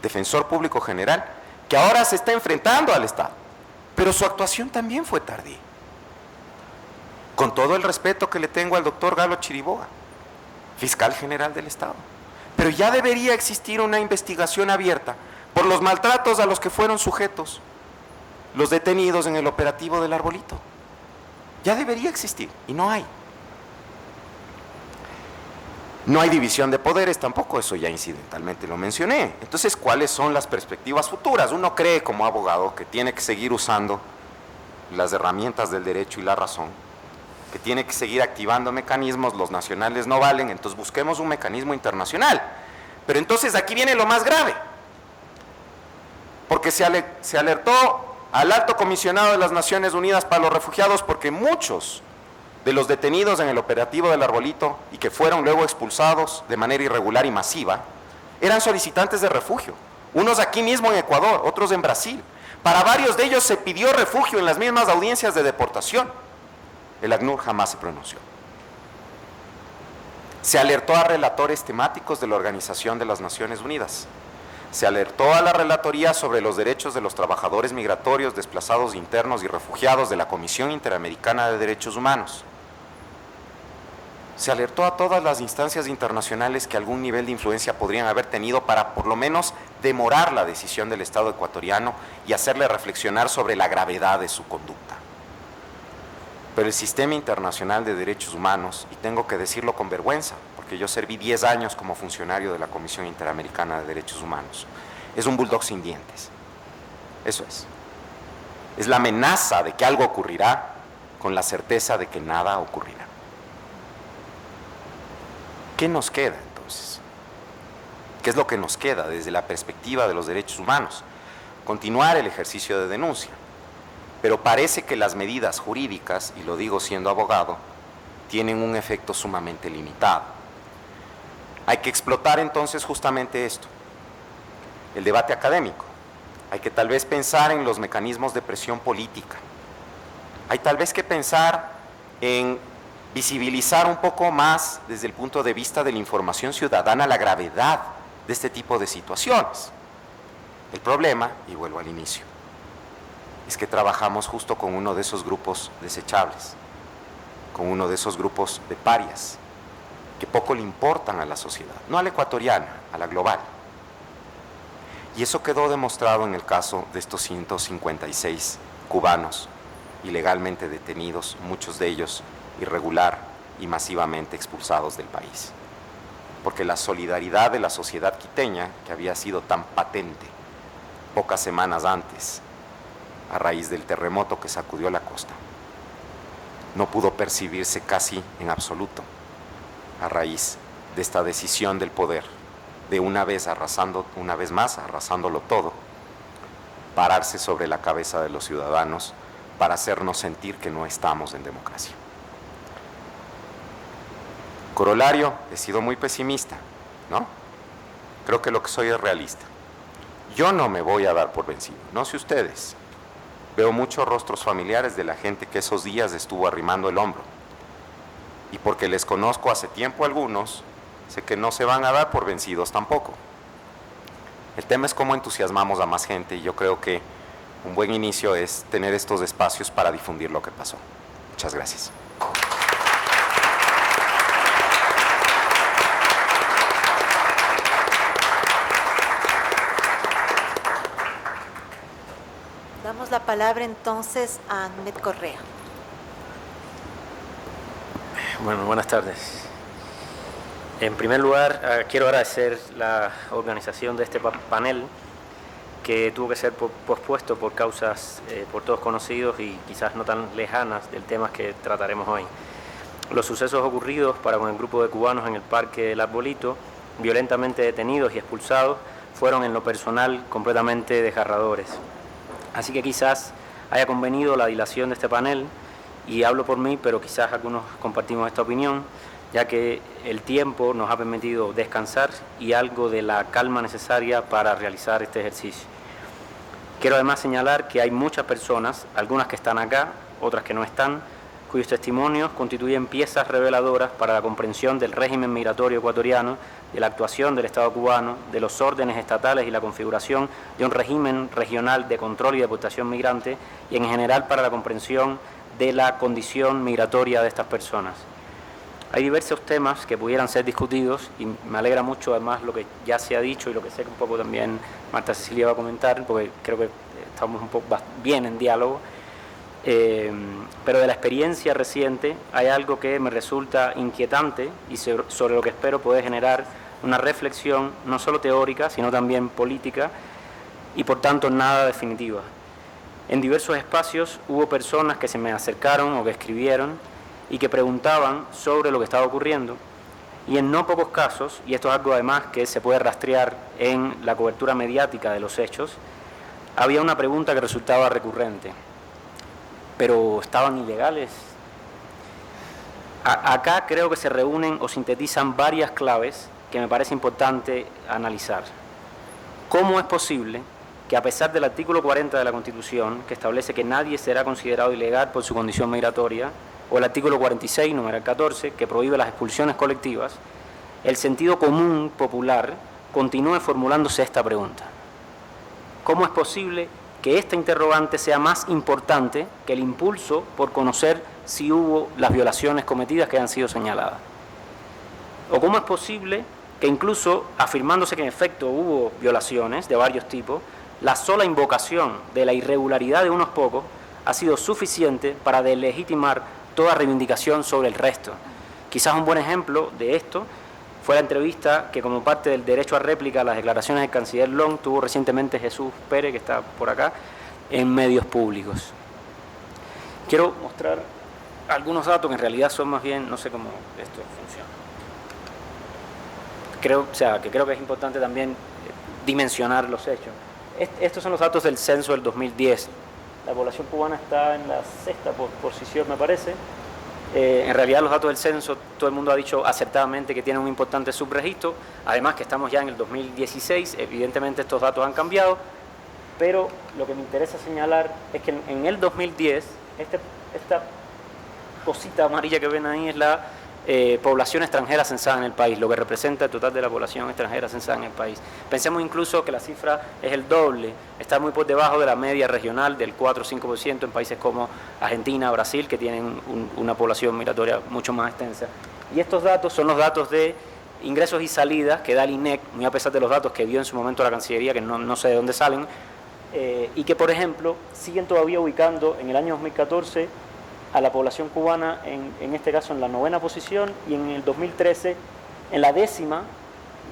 defensor público general, que ahora se está enfrentando al Estado, pero su actuación también fue tardía. Con todo el respeto que le tengo al doctor Galo Chiriboga, fiscal general del Estado, pero ya debería existir una investigación abierta por los maltratos a los que fueron sujetos los detenidos en el operativo del Arbolito. Ya debería existir, y no hay. No hay división de poderes tampoco, eso ya incidentalmente lo mencioné. Entonces, ¿cuáles son las perspectivas futuras? Uno cree como abogado que tiene que seguir usando las herramientas del derecho y la razón, que tiene que seguir activando mecanismos, los nacionales no valen, entonces busquemos un mecanismo internacional. Pero entonces aquí viene lo más grave, porque se alertó al Alto Comisionado de las Naciones Unidas para los Refugiados porque muchos de los detenidos en el operativo del Arbolito y que fueron luego expulsados de manera irregular y masiva, eran solicitantes de refugio, unos aquí mismo en Ecuador, otros en Brasil. Para varios de ellos se pidió refugio en las mismas audiencias de deportación. El ACNUR jamás se pronunció. Se alertó a relatores temáticos de la Organización de las Naciones Unidas Se alertó a la Relatoría sobre los derechos de los trabajadores migratorios, desplazados internos y refugiados de la Comisión Interamericana de Derechos Humanos. Se alertó a todas las instancias internacionales que algún nivel de influencia podrían haber tenido para por lo menos demorar la decisión del Estado ecuatoriano y hacerle reflexionar sobre la gravedad de su conducta. Pero el sistema internacional de derechos humanos, y tengo que decirlo con vergüenza, porque yo serví 10 años como funcionario de la Comisión Interamericana de Derechos Humanos, es un bulldog sin dientes. Eso es. Es la amenaza de que algo ocurrirá con la certeza de que nada ocurrirá. ¿Qué nos queda entonces? ¿Qué es lo que nos queda desde la perspectiva de los derechos humanos? Continuar el ejercicio de denuncia, pero parece que las medidas jurídicas, y lo digo siendo abogado, tienen un efecto sumamente limitado. Hay que explotar entonces justamente esto, el debate académico. Hay que tal vez pensar en los mecanismos de presión política. Hay tal vez que pensar en visibilizar un poco más desde el punto de vista de la información ciudadana la gravedad de este tipo de situaciones. El problema, y vuelvo al inicio, es que trabajamos justo con uno de esos grupos desechables, con uno de esos grupos de parias, que poco le importan a la sociedad, no a la ecuatoriana, a la global. Y eso quedó demostrado en el caso de estos 156 cubanos ilegalmente detenidos, muchos de ellos irregular y masivamente expulsados del país. Porque la solidaridad de la sociedad quiteña, que había sido tan patente pocas semanas antes, a raíz del terremoto que sacudió la costa, no pudo percibirse casi en absoluto a raíz de esta decisión del poder de una vez más arrasándolo todo, pararse sobre la cabeza de los ciudadanos para hacernos sentir que no estamos en democracia. Corolario, he sido muy pesimista, ¿no? Creo que lo que soy es realista. Yo no me voy a dar por vencido, no sé ustedes. Veo muchos rostros familiares de la gente que esos días estuvo arrimando el hombro. Y porque les conozco hace tiempo a algunos, sé que no se van a dar por vencidos tampoco. El tema es cómo entusiasmamos a más gente, y yo creo que un buen inicio es tener estos espacios para difundir lo que pasó. Muchas gracias. Damos la palabra entonces a Ahmed Correa. Bueno, buenas tardes. En primer lugar, quiero agradecer la organización de este panel, que tuvo que ser pospuesto por causas por todos conocidos y quizás no tan lejanas del tema que trataremos hoy. Los sucesos ocurridos con el grupo de cubanos en el Parque del Arbolito, violentamente detenidos y expulsados, fueron en lo personal completamente desgarradores. Así que quizás haya convenido la dilación de este panel, y hablo por mí, pero quizás algunos compartimos esta opinión, ya que el tiempo nos ha permitido descansar y algo de la calma necesaria para realizar este ejercicio. Quiero además señalar que hay muchas personas, algunas que están acá, otras que no están, cuyos testimonios constituyen piezas reveladoras para la comprensión del régimen migratorio ecuatoriano, de la actuación del Estado cubano, de los órdenes estatales y la configuración de un régimen regional de control y deportación migrante, y en general para la comprensión de la condición migratoria de estas personas. Hay diversos temas que pudieran ser discutidos, y me alegra mucho además lo que ya se ha dicho y lo que sé que un poco también Marta Cecilia va a comentar, porque creo que estamos un poco bien en diálogo. Pero de la experiencia reciente hay algo que me resulta inquietante y sobre lo que espero poder generar una reflexión no solo teórica, sino también política, y por tanto nada definitiva. En diversos espacios hubo personas que se me acercaron o que escribieron y que preguntaban sobre lo que estaba ocurriendo, y en no pocos casos, y esto es algo además que se puede rastrear en la cobertura mediática de los hechos, había una pregunta que resultaba recurrente: ¿pero estaban ilegales? Acá creo que se reúnen o sintetizan varias claves que me parece importante analizar. ¿Cómo es posible que, a pesar del artículo 40 de la Constitución, que establece que nadie será considerado ilegal por su condición migratoria, o el artículo 46, numeral 14, que prohíbe las expulsiones colectivas, el sentido común popular continúe formulándose esta pregunta: ¿cómo es posible que esta interrogante sea más importante que el impulso por conocer si hubo las violaciones cometidas que han sido señaladas? ¿O cómo es posible que incluso afirmándose que en efecto hubo violaciones de varios tipos, la sola invocación de la irregularidad de unos pocos ha sido suficiente para deslegitimar toda reivindicación sobre el resto? Quizás un buen ejemplo de esto fue la entrevista que, como parte del derecho a réplica a las declaraciones del canciller Long, tuvo recientemente Jesús Pérez, que está por acá, en medios públicos. Quiero mostrar algunos datos que en realidad son más bien, no sé cómo esto funciona. Creo que es importante también dimensionar los hechos. Estos son los datos del censo del 2010. La población cubana está en la sexta posición, me parece. En realidad los datos del censo, todo el mundo ha dicho acertadamente que tienen un importante subregistro, además que estamos ya en el 2016, evidentemente estos datos han cambiado, pero lo que me interesa señalar es que en el 2010, esta cosita amarilla que ven ahí es la población extranjera censada en el país, lo que representa el total de la población extranjera censada en el país. Pensemos incluso que la cifra es el doble, está muy por debajo de la media regional del 4 o 5% en países como Argentina, Brasil, que tienen una población migratoria mucho más extensa. Y estos datos son los datos de ingresos y salidas que da el INEC, muy a pesar de los datos que dio en su momento la Cancillería, que no sé de dónde salen, y que, por ejemplo, siguen todavía ubicando en el año 2014 a la población cubana, en este caso en la 9ª posición, y en el 2013 en la 10ª,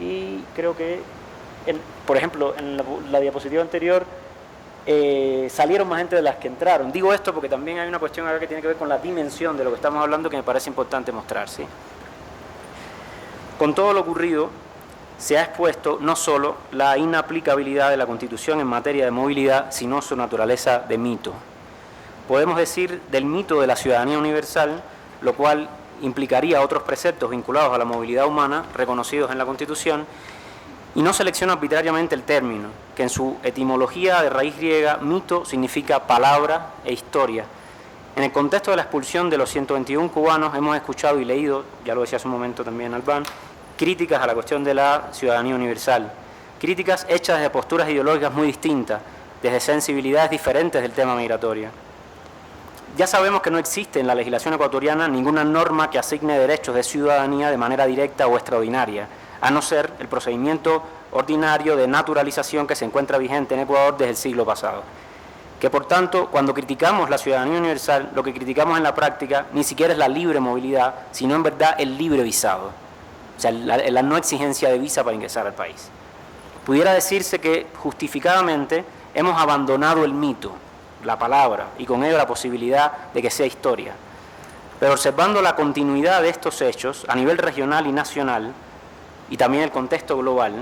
y creo que, por ejemplo, en la diapositiva anterior salieron más gente de las que entraron. Digo esto porque también hay una cuestión acá que tiene que ver con la dimensión de lo que estamos hablando, que me parece importante mostrar, ¿sí? Con todo lo ocurrido, se ha expuesto no solo la inaplicabilidad de la Constitución en materia de movilidad, sino su naturaleza de mito. Podemos decir del mito de la ciudadanía universal, lo cual implicaría otros preceptos vinculados a la movilidad humana reconocidos en la Constitución, y no selecciona arbitrariamente el término, que en su etimología de raíz griega, mito significa palabra e historia. En el contexto de la expulsión de los 121 cubanos hemos escuchado y leído, ya lo decía hace un momento también Albán, críticas a la cuestión de la ciudadanía universal, críticas hechas desde posturas ideológicas muy distintas, desde sensibilidades diferentes del tema migratorio. Ya sabemos que no existe en la legislación ecuatoriana ninguna norma que asigne derechos de ciudadanía de manera directa o extraordinaria, a no ser el procedimiento ordinario de naturalización que se encuentra vigente en Ecuador desde el siglo pasado. Que por tanto, cuando criticamos la ciudadanía universal, lo que criticamos en la práctica ni siquiera es la libre movilidad, sino en verdad el libre visado, o sea, la no exigencia de visa para ingresar al país. Pudiera decirse que justificadamente hemos abandonado el mito, la palabra, y con ello la posibilidad de que sea historia. Pero observando la continuidad de estos hechos a nivel regional y nacional, y también el contexto global,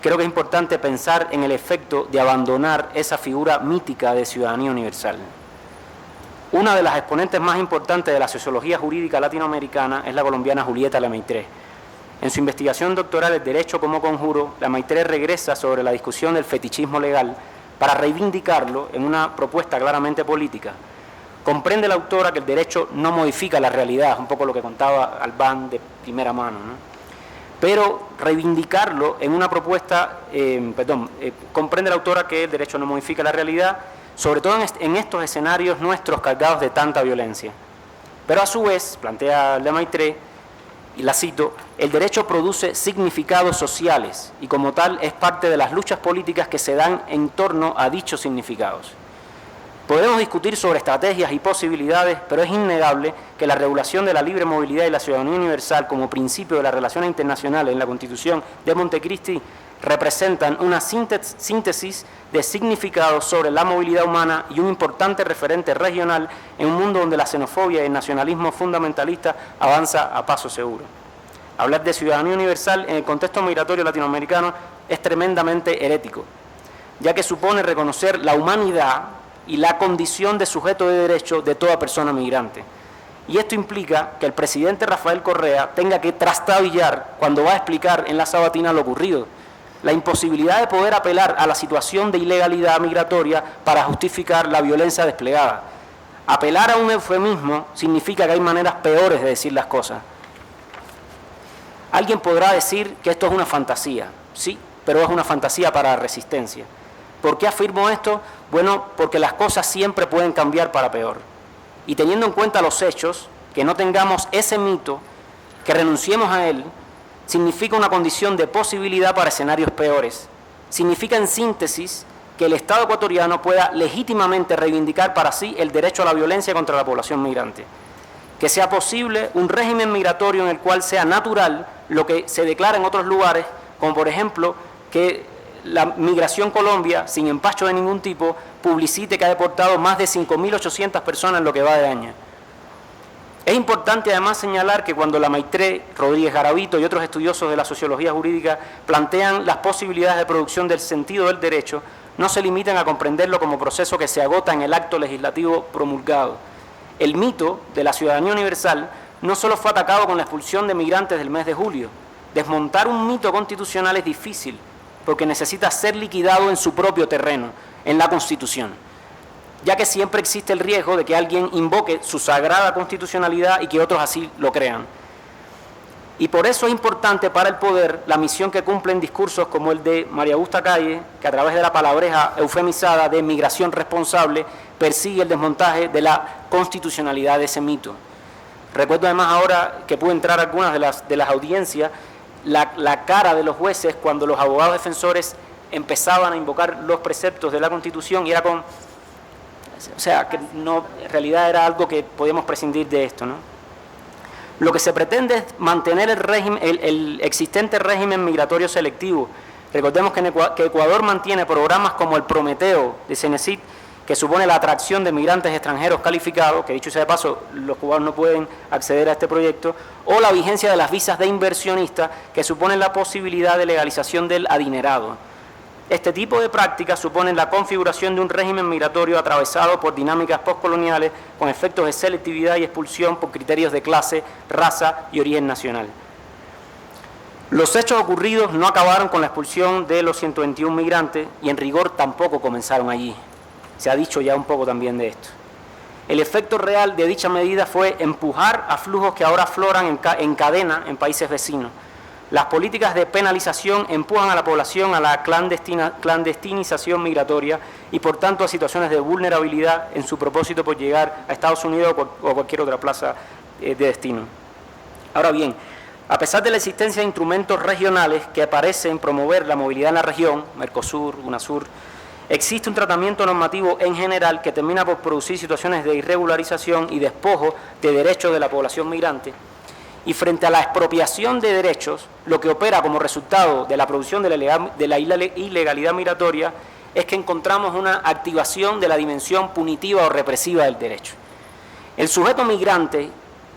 creo que es importante pensar en el efecto de abandonar esa figura mítica de ciudadanía universal. Una de las exponentes más importantes de la sociología jurídica latinoamericana es la colombiana Julieta Lemaitre. En su investigación doctoral El Derecho como Conjuro, Lemaitre regresa sobre la discusión del fetichismo legal para reivindicarlo en una propuesta claramente política. Comprende la autora que el derecho no modifica la realidad, un poco lo que contaba Albán de primera mano, ¿no? Pero reivindicarlo en una propuesta, comprende la autora que el derecho no modifica la realidad, sobre todo en estos escenarios nuestros cargados de tanta violencia. Pero a su vez, plantea Lemaitre, y la cito, el derecho produce significados sociales y como tal es parte de las luchas políticas que se dan en torno a dichos significados. Podemos discutir sobre estrategias y posibilidades, pero es innegable que la regulación de la libre movilidad y la ciudadanía universal como principio de las relaciones internacionales en la Constitución de Montecristi representan una síntesis de significados sobre la movilidad humana y un importante referente regional en un mundo donde la xenofobia y el nacionalismo fundamentalista avanza a paso seguro. Hablar de ciudadanía universal en el contexto migratorio latinoamericano es tremendamente herético, ya que supone reconocer la humanidad y la condición de sujeto de derecho de toda persona migrante. Y esto implica que el presidente Rafael Correa tenga que trastabillar cuando va a explicar en la sabatina lo ocurrido, la imposibilidad de poder apelar a la situación de ilegalidad migratoria para justificar la violencia desplegada. Apelar a un eufemismo significa que hay maneras peores de decir las cosas. Alguien podrá decir que esto es una fantasía, sí, pero es una fantasía para la resistencia. ¿Por qué afirmo esto? Bueno, porque las cosas siempre pueden cambiar para peor. Y teniendo en cuenta los hechos, que no tengamos ese mito, que renunciemos a él, significa una condición de posibilidad para escenarios peores. Significa, en síntesis, que el Estado ecuatoriano pueda legítimamente reivindicar para sí el derecho a la violencia contra la población migrante. Que sea posible un régimen migratorio en el cual sea natural lo que se declara en otros lugares, como por ejemplo que la Migración Colombia, sin empacho de ningún tipo, publicite que ha deportado más de 5.800 personas en lo que va de año. Es importante además señalar que cuando la Maitré, Rodríguez Garavito y otros estudiosos de la sociología jurídica plantean las posibilidades de producción del sentido del derecho, no se limitan a comprenderlo como proceso que se agota en el acto legislativo promulgado. El mito de la ciudadanía universal no solo fue atacado con la expulsión de migrantes del mes de julio. Desmontar un mito constitucional es difícil, porque necesita ser liquidado en su propio terreno, en la Constitución, ya que siempre existe el riesgo de que alguien invoque su sagrada constitucionalidad y que otros así lo crean. Y por eso es importante para el poder la misión que cumplen discursos como el de María Augusta Calle, que a través de la palabreja eufemizada de migración responsable persigue el desmontaje de la constitucionalidad de ese mito. Recuerdo además ahora que pude entrar a algunas de las audiencias, la cara de los jueces cuando los abogados defensores empezaban a invocar los preceptos de la Constitución y era con... O sea, que no, en realidad era algo que podíamos prescindir de esto, ¿no? Lo que se pretende es mantener el existente régimen migratorio selectivo. Recordemos que Ecuador mantiene programas como el Prometeo de Cenecit, que supone la atracción de migrantes extranjeros calificados, que dicho sea de paso, los cubanos no pueden acceder a este proyecto, o la vigencia de las visas de inversionista, que suponen la posibilidad de legalización del adinerado. Este tipo de prácticas suponen la configuración de un régimen migratorio atravesado por dinámicas postcoloniales con efectos de selectividad y expulsión por criterios de clase, raza y origen nacional. Los hechos ocurridos no acabaron con la expulsión de los 121 migrantes y en rigor tampoco comenzaron allí. Se ha dicho ya un poco también de esto. El efecto real de dicha medida fue empujar a flujos que ahora afloran en cadena en países vecinos. Las políticas de penalización empujan a la población a la clandestinización migratoria y por tanto a situaciones de vulnerabilidad en su propósito por llegar a Estados Unidos o cualquier otra plaza de destino. Ahora bien, a pesar de la existencia de instrumentos regionales que parecen promover la movilidad en la región, Mercosur, UNASUR, existe un tratamiento normativo en general que termina por producir situaciones de irregularización y despojo de derechos de la población migrante. Y frente a la expropiación de derechos, lo que opera como resultado de la producción de la ilegalidad migratoria es que encontramos una activación de la dimensión punitiva o represiva del derecho. El sujeto migrante,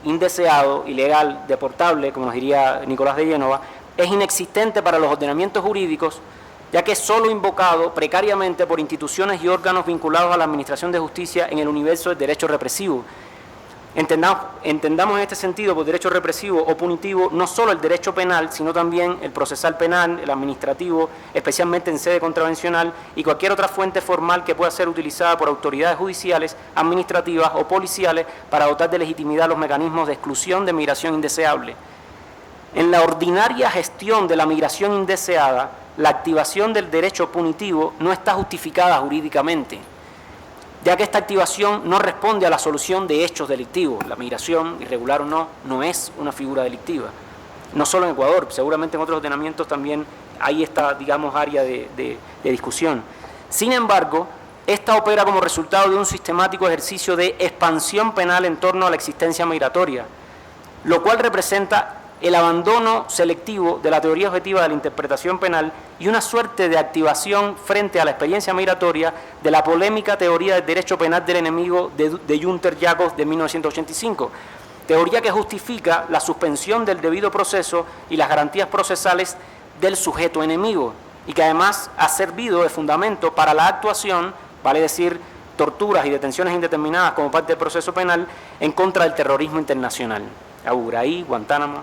indeseado, ilegal, deportable, como nos diría Nicolás de Génova, es inexistente para los ordenamientos jurídicos, ya que es solo invocado precariamente por instituciones y órganos vinculados a la administración de justicia en el universo del derecho represivo. Entendamos en este sentido por derecho represivo o punitivo no solo el derecho penal, sino también el procesal penal, el administrativo, especialmente en sede contravencional, y cualquier otra fuente formal que pueda ser utilizada por autoridades judiciales, administrativas o policiales para dotar de legitimidad los mecanismos de exclusión de migración indeseable. En la ordinaria gestión de la migración indeseada, la activación del derecho punitivo no está justificada jurídicamente, ya que esta activación no responde a la solución de hechos delictivos. La migración, irregular o no, no es una figura delictiva. No solo en Ecuador, seguramente en otros ordenamientos también hay esta, digamos, área de discusión. Sin embargo, esta opera como resultado de un sistemático ejercicio de expansión penal en torno a la existencia migratoria, lo cual representa el abandono selectivo de la teoría objetiva de la interpretación penal y una suerte de activación frente a la experiencia migratoria de la polémica teoría del derecho penal del enemigo de Junter-Jacobs de 1985, teoría que justifica la suspensión del debido proceso y las garantías procesales del sujeto enemigo y que además ha servido de fundamento para la actuación, vale decir, torturas y detenciones indeterminadas como parte del proceso penal en contra del terrorismo internacional. Abu Ghraib, Guantánamo.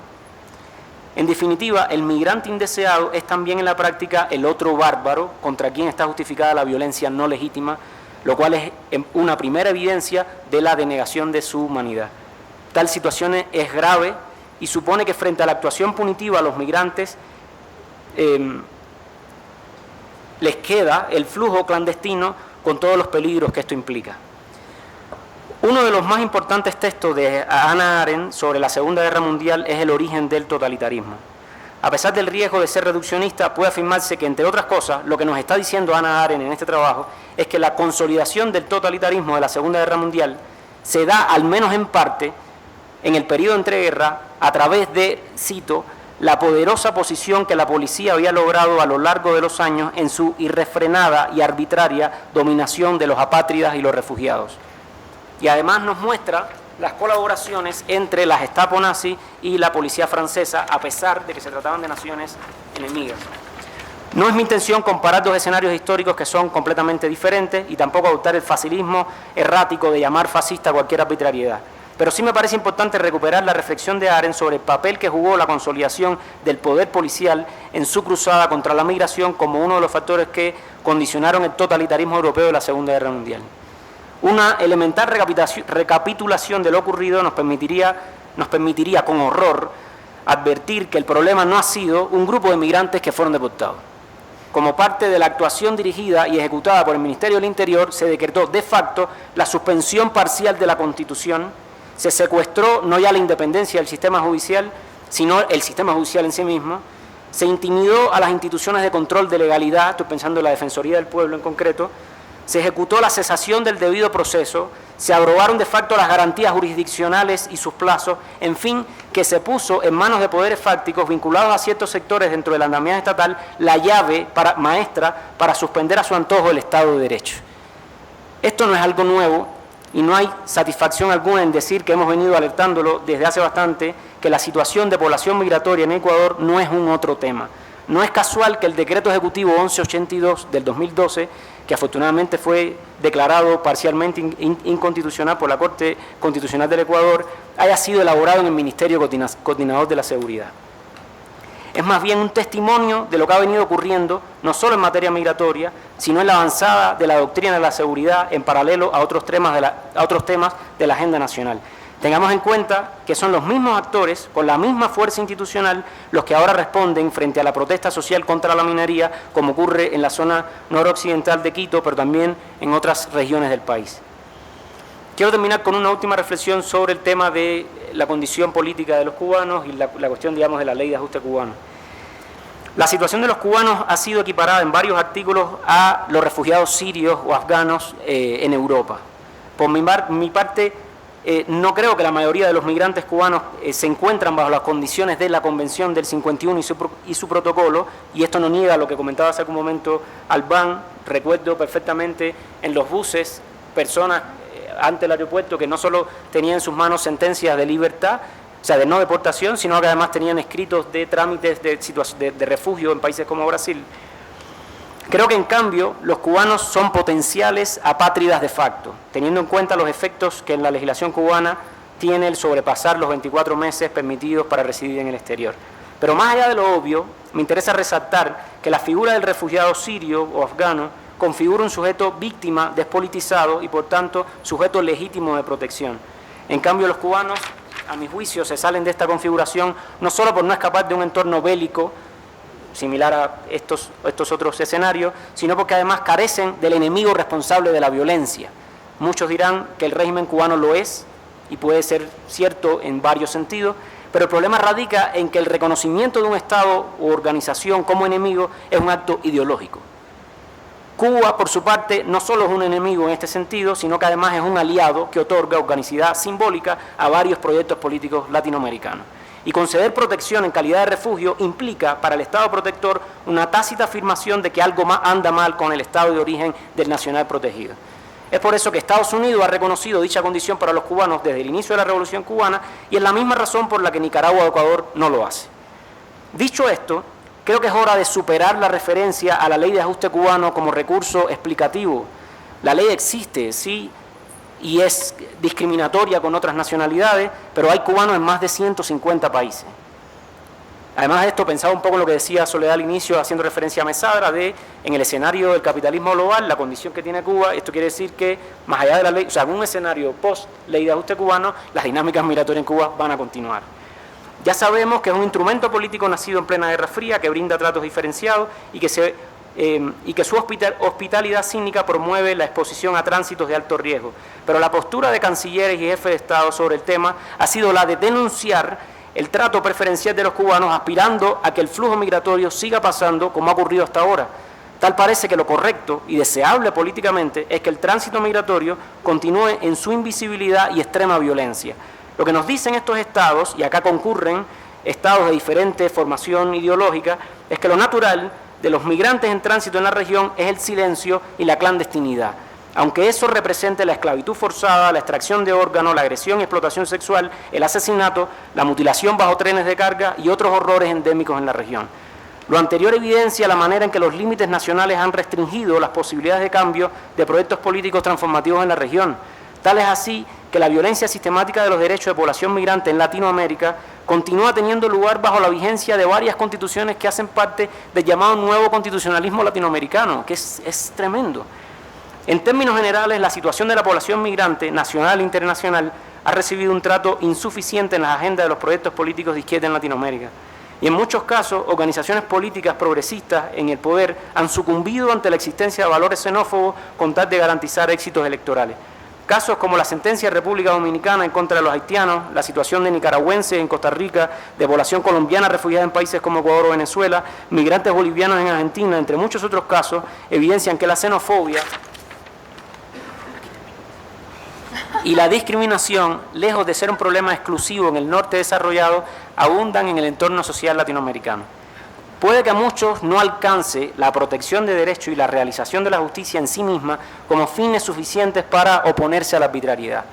En definitiva, el migrante indeseado es también en la práctica el otro bárbaro contra quien está justificada la violencia no legítima, lo cual es una primera evidencia de la denegación de su humanidad. Tal situación es grave y supone que frente a la actuación punitiva a los migrantes les queda el flujo clandestino con todos los peligros que esto implica. Uno de los más importantes textos de Hannah Arendt sobre la Segunda Guerra Mundial es El origen del totalitarismo. A pesar del riesgo de ser reduccionista, puede afirmarse que, entre otras cosas, lo que nos está diciendo Hannah Arendt en este trabajo es que la consolidación del totalitarismo de la Segunda Guerra Mundial se da, al menos en parte, en el periodo entreguerra, a través de, cito, la poderosa posición que la policía había logrado a lo largo de los años en su irrefrenada y arbitraria dominación de los apátridas y los refugiados. Y además nos muestra las colaboraciones entre la Gestapo nazi y la policía francesa, a pesar de que se trataban de naciones enemigas. No es mi intención comparar dos escenarios históricos que son completamente diferentes y tampoco adoptar el facilismo errático de llamar fascista a cualquier arbitrariedad. Pero sí me parece importante recuperar la reflexión de Arendt sobre el papel que jugó la consolidación del poder policial en su cruzada contra la migración como uno de los factores que condicionaron el totalitarismo europeo de la Segunda Guerra Mundial. Una elemental recapitulación de lo ocurrido nos permitiría con horror advertir que el problema no ha sido un grupo de migrantes que fueron deportados. Como parte de la actuación dirigida y ejecutada por el Ministerio del Interior, se decretó de facto la suspensión parcial de la Constitución, se secuestró no ya la independencia del sistema judicial, sino el sistema judicial en sí mismo, se intimidó a las instituciones de control de legalidad, estoy pensando en la Defensoría del Pueblo en concreto, se ejecutó la cesación del debido proceso, se abrogaron de facto las garantías jurisdiccionales y sus plazos, en fin, que se puso en manos de poderes fácticos vinculados a ciertos sectores dentro del andamiaje estatal la llave maestra para suspender a su antojo el Estado de Derecho. Esto no es algo nuevo y no hay satisfacción alguna en decir que hemos venido alertándolo desde hace bastante que la situación de población migratoria en Ecuador no es un otro tema. No es casual que el decreto ejecutivo 1182 del 2012, que afortunadamente fue declarado parcialmente inconstitucional por la Corte Constitucional del Ecuador, haya sido elaborado en el Ministerio Coordinador de la Seguridad. Es más bien un testimonio de lo que ha venido ocurriendo, no solo en materia migratoria, sino en la avanzada de la doctrina de la seguridad en paralelo a otros temas de la agenda nacional. Tengamos en cuenta que son los mismos actores, con la misma fuerza institucional, los que ahora responden frente a la protesta social contra la minería, como ocurre en la zona noroccidental de Quito, pero también en otras regiones del país. Quiero terminar con una última reflexión sobre el tema de la condición política de los cubanos y la cuestión, digamos, de la ley de ajuste cubano. La situación de los cubanos ha sido equiparada en varios artículos a los refugiados sirios o afganos en Europa. Por mi parte, no creo que la mayoría de los migrantes cubanos se encuentran bajo las condiciones de la Convención del 51 y su protocolo, y esto no niega lo que comentaba hace un momento Albán. Recuerdo perfectamente en los buses personas ante el aeropuerto que no solo tenían en sus manos sentencias de libertad, o sea, de no deportación, sino que además tenían escritos de trámites de refugio en países como Brasil. Creo que, en cambio, los cubanos son potenciales apátridas de facto, teniendo en cuenta los efectos que en la legislación cubana tiene el sobrepasar los 24 meses permitidos para residir en el exterior. Pero más allá de lo obvio, me interesa resaltar que la figura del refugiado sirio o afgano configura un sujeto víctima despolitizado y, por tanto, sujeto legítimo de protección. En cambio, los cubanos, a mi juicio, se salen de esta configuración no solo por no escapar de un entorno bélico, similar a estos otros escenarios, sino porque además carecen del enemigo responsable de la violencia. Muchos dirán que el régimen cubano lo es, y puede ser cierto en varios sentidos, pero el problema radica en que el reconocimiento de un Estado u organización como enemigo es un acto ideológico. Cuba, por su parte, no solo es un enemigo en este sentido, sino que además es un aliado que otorga organicidad simbólica a varios proyectos políticos latinoamericanos. Y conceder protección en calidad de refugio implica para el Estado protector una tácita afirmación de que algo anda mal con el Estado de origen del nacional protegido. Es por eso que Estados Unidos ha reconocido dicha condición para los cubanos desde el inicio de la Revolución Cubana, y es la misma razón por la que Nicaragua o Ecuador no lo hace. Dicho esto, creo que es hora de superar la referencia a la ley de ajuste cubano como recurso explicativo. La ley existe, sí, y es discriminatoria con otras nacionalidades, pero hay cubanos en más de 150 países. Además de esto, pensaba un poco en lo que decía Soledad al inicio, haciendo referencia a Mesadra, en el escenario del capitalismo global, la condición que tiene Cuba. Esto quiere decir que, más allá de la ley, o sea, en un escenario post-ley de ajuste cubano, las dinámicas migratorias en Cuba van a continuar. Ya sabemos que es un instrumento político nacido en plena Guerra Fría, que brinda tratos diferenciados y que su hospitalidad cínica promueve la exposición a tránsitos de alto riesgo. Pero la postura de cancilleres y jefes de Estado sobre el tema ha sido la de denunciar el trato preferencial de los cubanos, aspirando a que el flujo migratorio siga pasando como ha ocurrido hasta ahora. Tal parece que lo correcto y deseable políticamente es que el tránsito migratorio continúe en su invisibilidad y extrema violencia. Lo que nos dicen estos estados, y acá concurren estados de diferente formación ideológica, es que lo natural de los migrantes en tránsito en la región es el silencio y la clandestinidad. Aunque eso represente la esclavitud forzada, la extracción de órganos, la agresión y explotación sexual, el asesinato, la mutilación bajo trenes de carga y otros horrores endémicos en la región. Lo anterior evidencia la manera en que los límites nacionales han restringido las posibilidades de cambio de proyectos políticos transformativos en la región. Tal es así que la violencia sistemática de los derechos de población migrante en Latinoamérica continúa teniendo lugar bajo la vigencia de varias constituciones que hacen parte del llamado nuevo constitucionalismo latinoamericano, que es tremendo. En términos generales, la situación de la población migrante, nacional e internacional, ha recibido un trato insuficiente en las agendas de los proyectos políticos de izquierda en Latinoamérica. Y en muchos casos, organizaciones políticas progresistas en el poder han sucumbido ante la existencia de valores xenófobos con tal de garantizar éxitos electorales. Casos como la sentencia de República Dominicana en contra de los haitianos, la situación de nicaragüenses en Costa Rica, de población colombiana refugiada en países como Ecuador o Venezuela, migrantes bolivianos en Argentina, entre muchos otros casos, evidencian que la xenofobia y la discriminación, lejos de ser un problema exclusivo en el norte desarrollado, abundan en el entorno social latinoamericano. Puede que a muchos no alcance la protección de derechos y la realización de la justicia en sí misma como fines suficientes para oponerse a la arbitrariedad,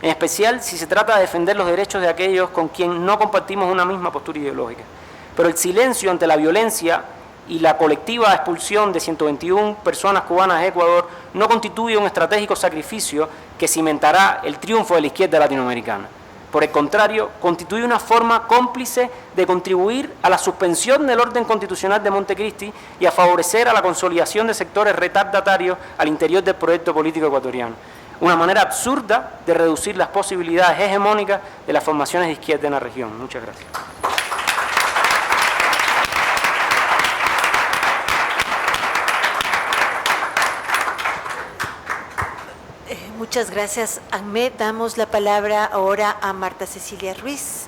en especial si se trata de defender los derechos de aquellos con quien no compartimos una misma postura ideológica. Pero el silencio ante la violencia y la colectiva expulsión de 121 personas cubanas de Ecuador no constituye un estratégico sacrificio que cimentará el triunfo de la izquierda latinoamericana. Por el contrario, constituye una forma cómplice de contribuir a la suspensión del orden constitucional de Montecristi y a favorecer a la consolidación de sectores retardatarios al interior del proyecto político ecuatoriano. Una manera absurda de reducir las posibilidades hegemónicas de las formaciones de izquierda en la región. Muchas gracias. Muchas gracias, Ahmed. Damos la palabra ahora a Marta Cecilia Ruiz.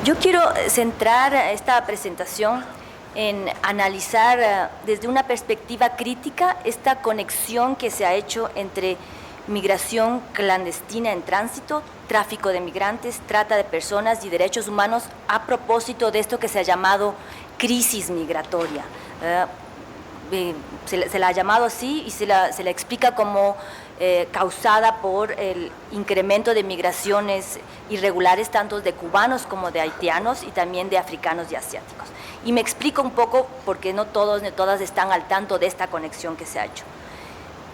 Yo quiero centrar esta presentación en analizar desde una perspectiva crítica esta conexión que se ha hecho entre migración clandestina en tránsito, tráfico de migrantes, trata de personas y derechos humanos a propósito de esto que se ha llamado crisis migratoria. Se la ha llamado así y se la explica como causada por el incremento de migraciones irregulares tanto de cubanos como de haitianos y también de africanos y asiáticos. Y me explico un poco porque no todos ni todas están al tanto de esta conexión que se ha hecho.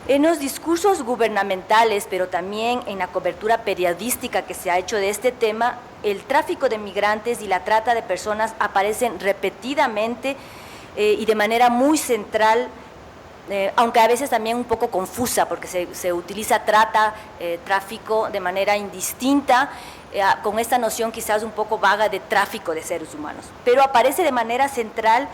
En los discursos gubernamentales, pero también en la cobertura periodística que se ha hecho de este tema, el tráfico de migrantes y la trata de personas aparecen repetidamente y de manera muy central, aunque a veces también un poco confusa, porque se utiliza tráfico de manera indistinta, con esta noción quizás un poco vaga de tráfico de seres humanos. Pero aparece de manera central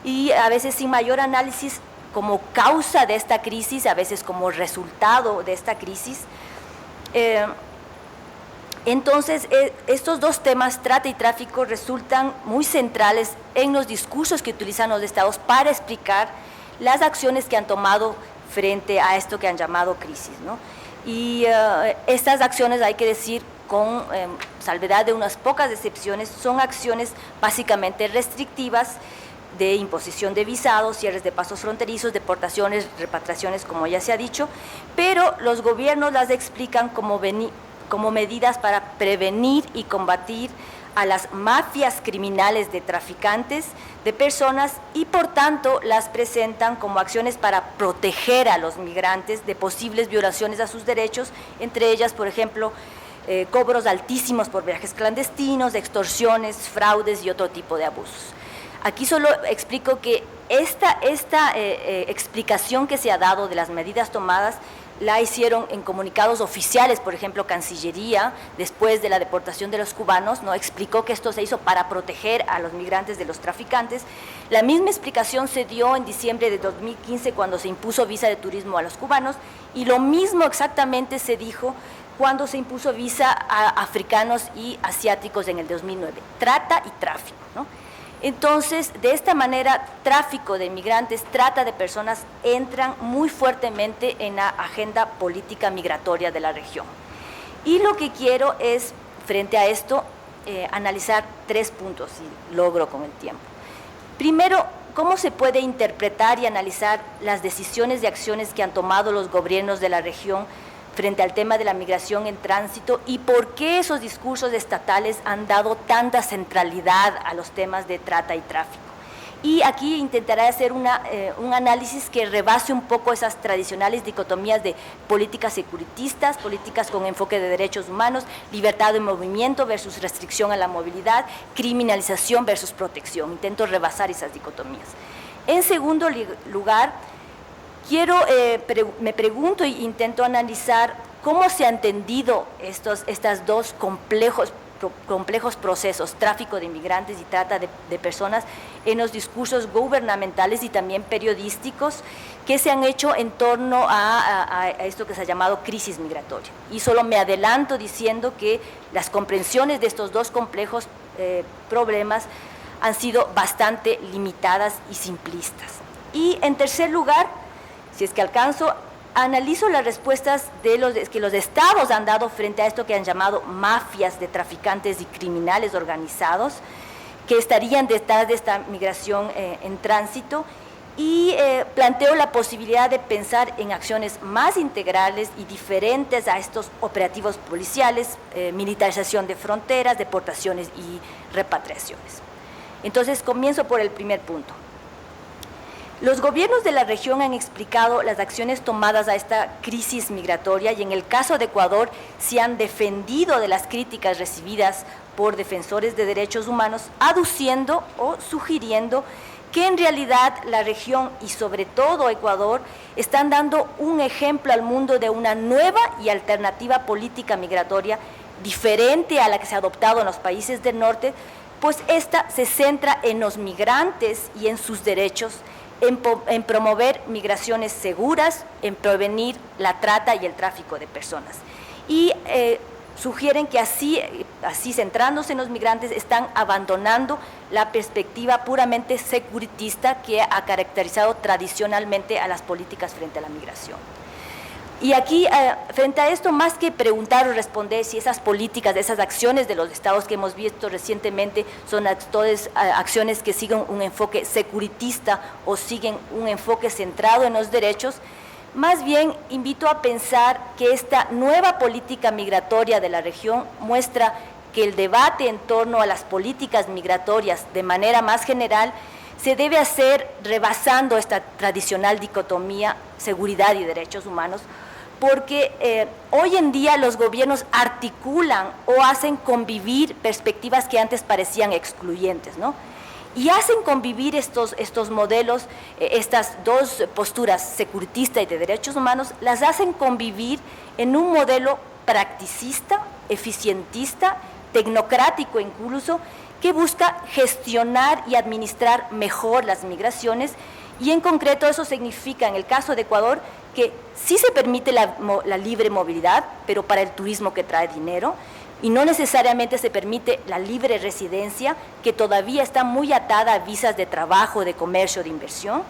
y a veces sin mayor análisis como causa de esta crisis, a veces como resultado de esta crisis. Entonces, estos dos temas, trata y tráfico, resultan muy centrales en los discursos que utilizan los estados para explicar las acciones que han tomado frente a esto que han llamado crisis, ¿no? Y estas acciones, hay que decir, con salvedad de unas pocas excepciones, son acciones básicamente restrictivas, de imposición de visados, cierres de pasos fronterizos, deportaciones, repatriaciones, como ya se ha dicho, pero los gobiernos las explican como medidas para prevenir y combatir a las mafias criminales de traficantes de personas y por tanto las presentan como acciones para proteger a los migrantes de posibles violaciones a sus derechos, entre ellas, por ejemplo, cobros altísimos por viajes clandestinos, extorsiones, fraudes y otro tipo de abusos. Aquí solo explico que esta explicación que se ha dado de las medidas tomadas la hicieron en comunicados oficiales, por ejemplo, Cancillería, después de la deportación de los cubanos, ¿no? Explicó que esto se hizo para proteger a los migrantes de los traficantes. La misma explicación se dio en diciembre de 2015 cuando se impuso visa de turismo a los cubanos, y lo mismo exactamente se dijo cuando se impuso visa a africanos y asiáticos en el 2009, trata y tráfico, ¿no? Entonces, de esta manera, tráfico de migrantes, trata de personas entran muy fuertemente en la agenda política migratoria de la región. Y lo que quiero es, frente a esto, analizar 3 puntos, si logro con el tiempo. Primero, ¿cómo se puede interpretar y analizar las decisiones y acciones que han tomado los gobiernos de la región frente al tema de la migración en tránsito y por qué esos discursos estatales han dado tanta centralidad a los temas de trata y tráfico? Y aquí intentaré hacer un análisis que rebase un poco esas tradicionales dicotomías de políticas securitistas, políticas con enfoque de derechos humanos, libertad de movimiento versus restricción a la movilidad, criminalización versus protección. Intento rebasar esas dicotomías. En segundo lugar, me pregunto e intento analizar cómo se han entendido estos dos complejos procesos, tráfico de inmigrantes y trata de personas, en los discursos gubernamentales y también periodísticos que se han hecho en torno a esto que se ha llamado crisis migratoria. Y solo me adelanto diciendo que las comprensiones de estos dos complejos problemas han sido bastante limitadas y simplistas. Y en tercer lugar, si es que alcanzo, analizo las respuestas que los estados han dado frente a esto que han llamado mafias de traficantes y criminales organizados que estarían detrás de esta migración en tránsito, y planteo la posibilidad de pensar en acciones más integrales y diferentes a estos operativos policiales, militarización de fronteras, deportaciones y repatriaciones. Entonces, comienzo por el primer punto. Los gobiernos de la región han explicado las acciones tomadas a esta crisis migratoria y en el caso de Ecuador se han defendido de las críticas recibidas por defensores de derechos humanos, aduciendo o sugiriendo que en realidad la región y sobre todo Ecuador están dando un ejemplo al mundo de una nueva y alternativa política migratoria diferente a la que se ha adoptado en los países del norte, pues esta se centra en los migrantes y en sus derechos, en promover migraciones seguras, en prevenir la trata y el tráfico de personas. Y sugieren que así centrándose en los migrantes, están abandonando la perspectiva puramente securitista que ha caracterizado tradicionalmente a las políticas frente a la migración. Y aquí, frente a esto, más que preguntar o responder si esas políticas, esas acciones de los estados que hemos visto recientemente son todas acciones que siguen un enfoque securitista o siguen un enfoque centrado en los derechos, más bien invito a pensar que esta nueva política migratoria de la región muestra que el debate en torno a las políticas migratorias de manera más general se debe hacer rebasando esta tradicional dicotomía seguridad y derechos humanos, porque hoy en día los gobiernos articulan o hacen convivir perspectivas que antes parecían excluyentes, ¿no? Y hacen convivir estos modelos, estas dos posturas, securitista y de derechos humanos, las hacen convivir en un modelo practicista, eficientista, tecnocrático incluso, que busca gestionar y administrar mejor las migraciones, y en concreto eso significa, en el caso de Ecuador, que sí se permite la libre movilidad, pero para el turismo que trae dinero, y no necesariamente se permite la libre residencia, que todavía está muy atada a visas de trabajo, de comercio, de inversión.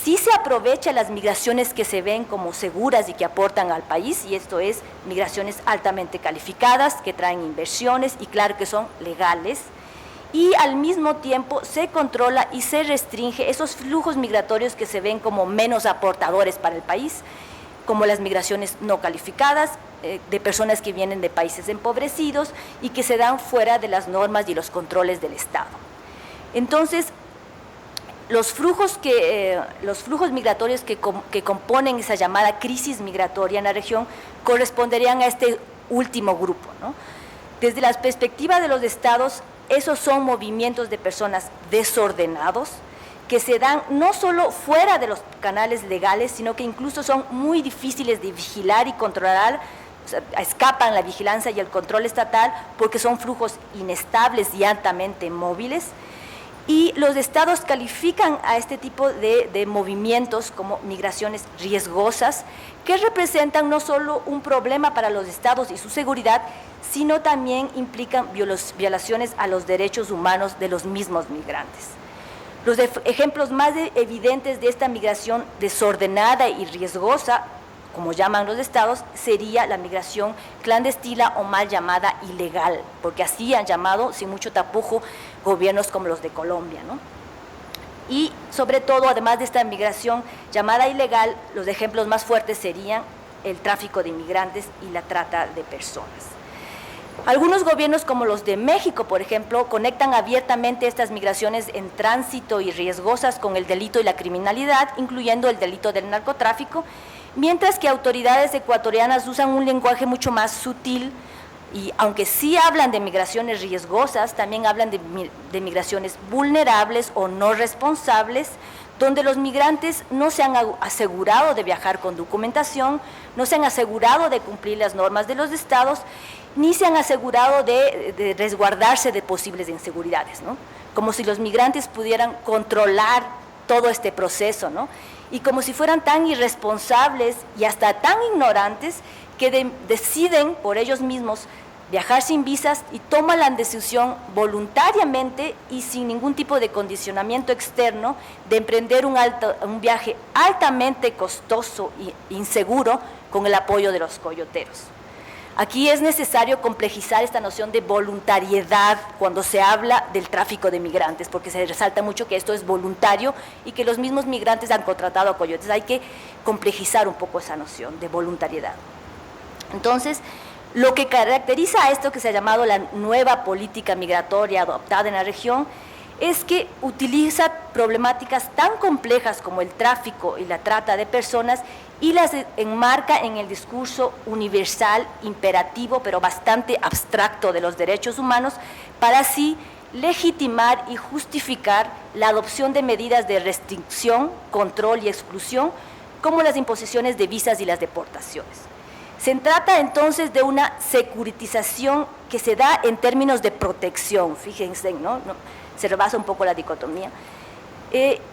Sí se aprovecha las migraciones que se ven como seguras y que aportan al país, y esto es migraciones altamente calificadas, que traen inversiones y claro que son legales, y al mismo tiempo se controla y se restringe esos flujos migratorios que se ven como menos aportadores para el país, como las migraciones no calificadas, de personas que vienen de países empobrecidos y que se dan fuera de las normas y los controles del Estado. Entonces, los flujos migratorios que componen esa llamada crisis migratoria en la región corresponderían a este último grupo, ¿no? Desde la perspectiva de los estados, esos son movimientos de personas desordenados, que se dan no solo fuera de los canales legales, sino que incluso son muy difíciles de vigilar y controlar, o sea, escapan la vigilancia y el control estatal porque son flujos inestables y altamente móviles. Y los estados califican a este tipo de movimientos como migraciones riesgosas, que representan no solo un problema para los estados y su seguridad, sino también implican violaciones a los derechos humanos de los mismos migrantes. Los ejemplos más evidentes de esta migración desordenada y riesgosa, como llaman los estados, sería la migración clandestina o mal llamada ilegal, porque así han llamado, sin mucho tapujo, gobiernos como los de Colombia, ¿no? Y sobre todo, además de esta migración llamada ilegal, los ejemplos más fuertes serían el tráfico de inmigrantes y la trata de personas. Algunos gobiernos como los de México, por ejemplo, conectan abiertamente estas migraciones en tránsito y riesgosas con el delito y la criminalidad, incluyendo el delito del narcotráfico, mientras que autoridades ecuatorianas usan un lenguaje mucho más sutil y aunque sí hablan de migraciones riesgosas, también hablan de migraciones vulnerables o no responsables, donde los migrantes no se han asegurado de viajar con documentación, no se han asegurado de cumplir las normas de los estados, ni se han asegurado de resguardarse de posibles inseguridades, ¿no? Como si los migrantes pudieran controlar todo este proceso, ¿no? Y como si fueran tan irresponsables y hasta tan ignorantes que deciden por ellos mismos viajar sin visas y toman la decisión voluntariamente y sin ningún tipo de condicionamiento externo de emprender un viaje altamente costoso e inseguro con el apoyo de los coyoteros. Aquí es necesario complejizar esta noción de voluntariedad cuando se habla del tráfico de migrantes, porque se resalta mucho que esto es voluntario y que los mismos migrantes han contratado a coyotes. Hay que complejizar un poco esa noción de voluntariedad. Entonces, lo que caracteriza a esto que se ha llamado la nueva política migratoria adoptada en la región es que utiliza problemáticas tan complejas como el tráfico y la trata de personas y las enmarca en el discurso universal, imperativo, pero bastante abstracto de los derechos humanos, para así legitimar y justificar la adopción de medidas de restricción, control y exclusión, como las imposiciones de visas y las deportaciones. Se trata entonces de una securitización que se da en términos de protección, fíjense, ¿no? Se rebasa un poco la dicotomía,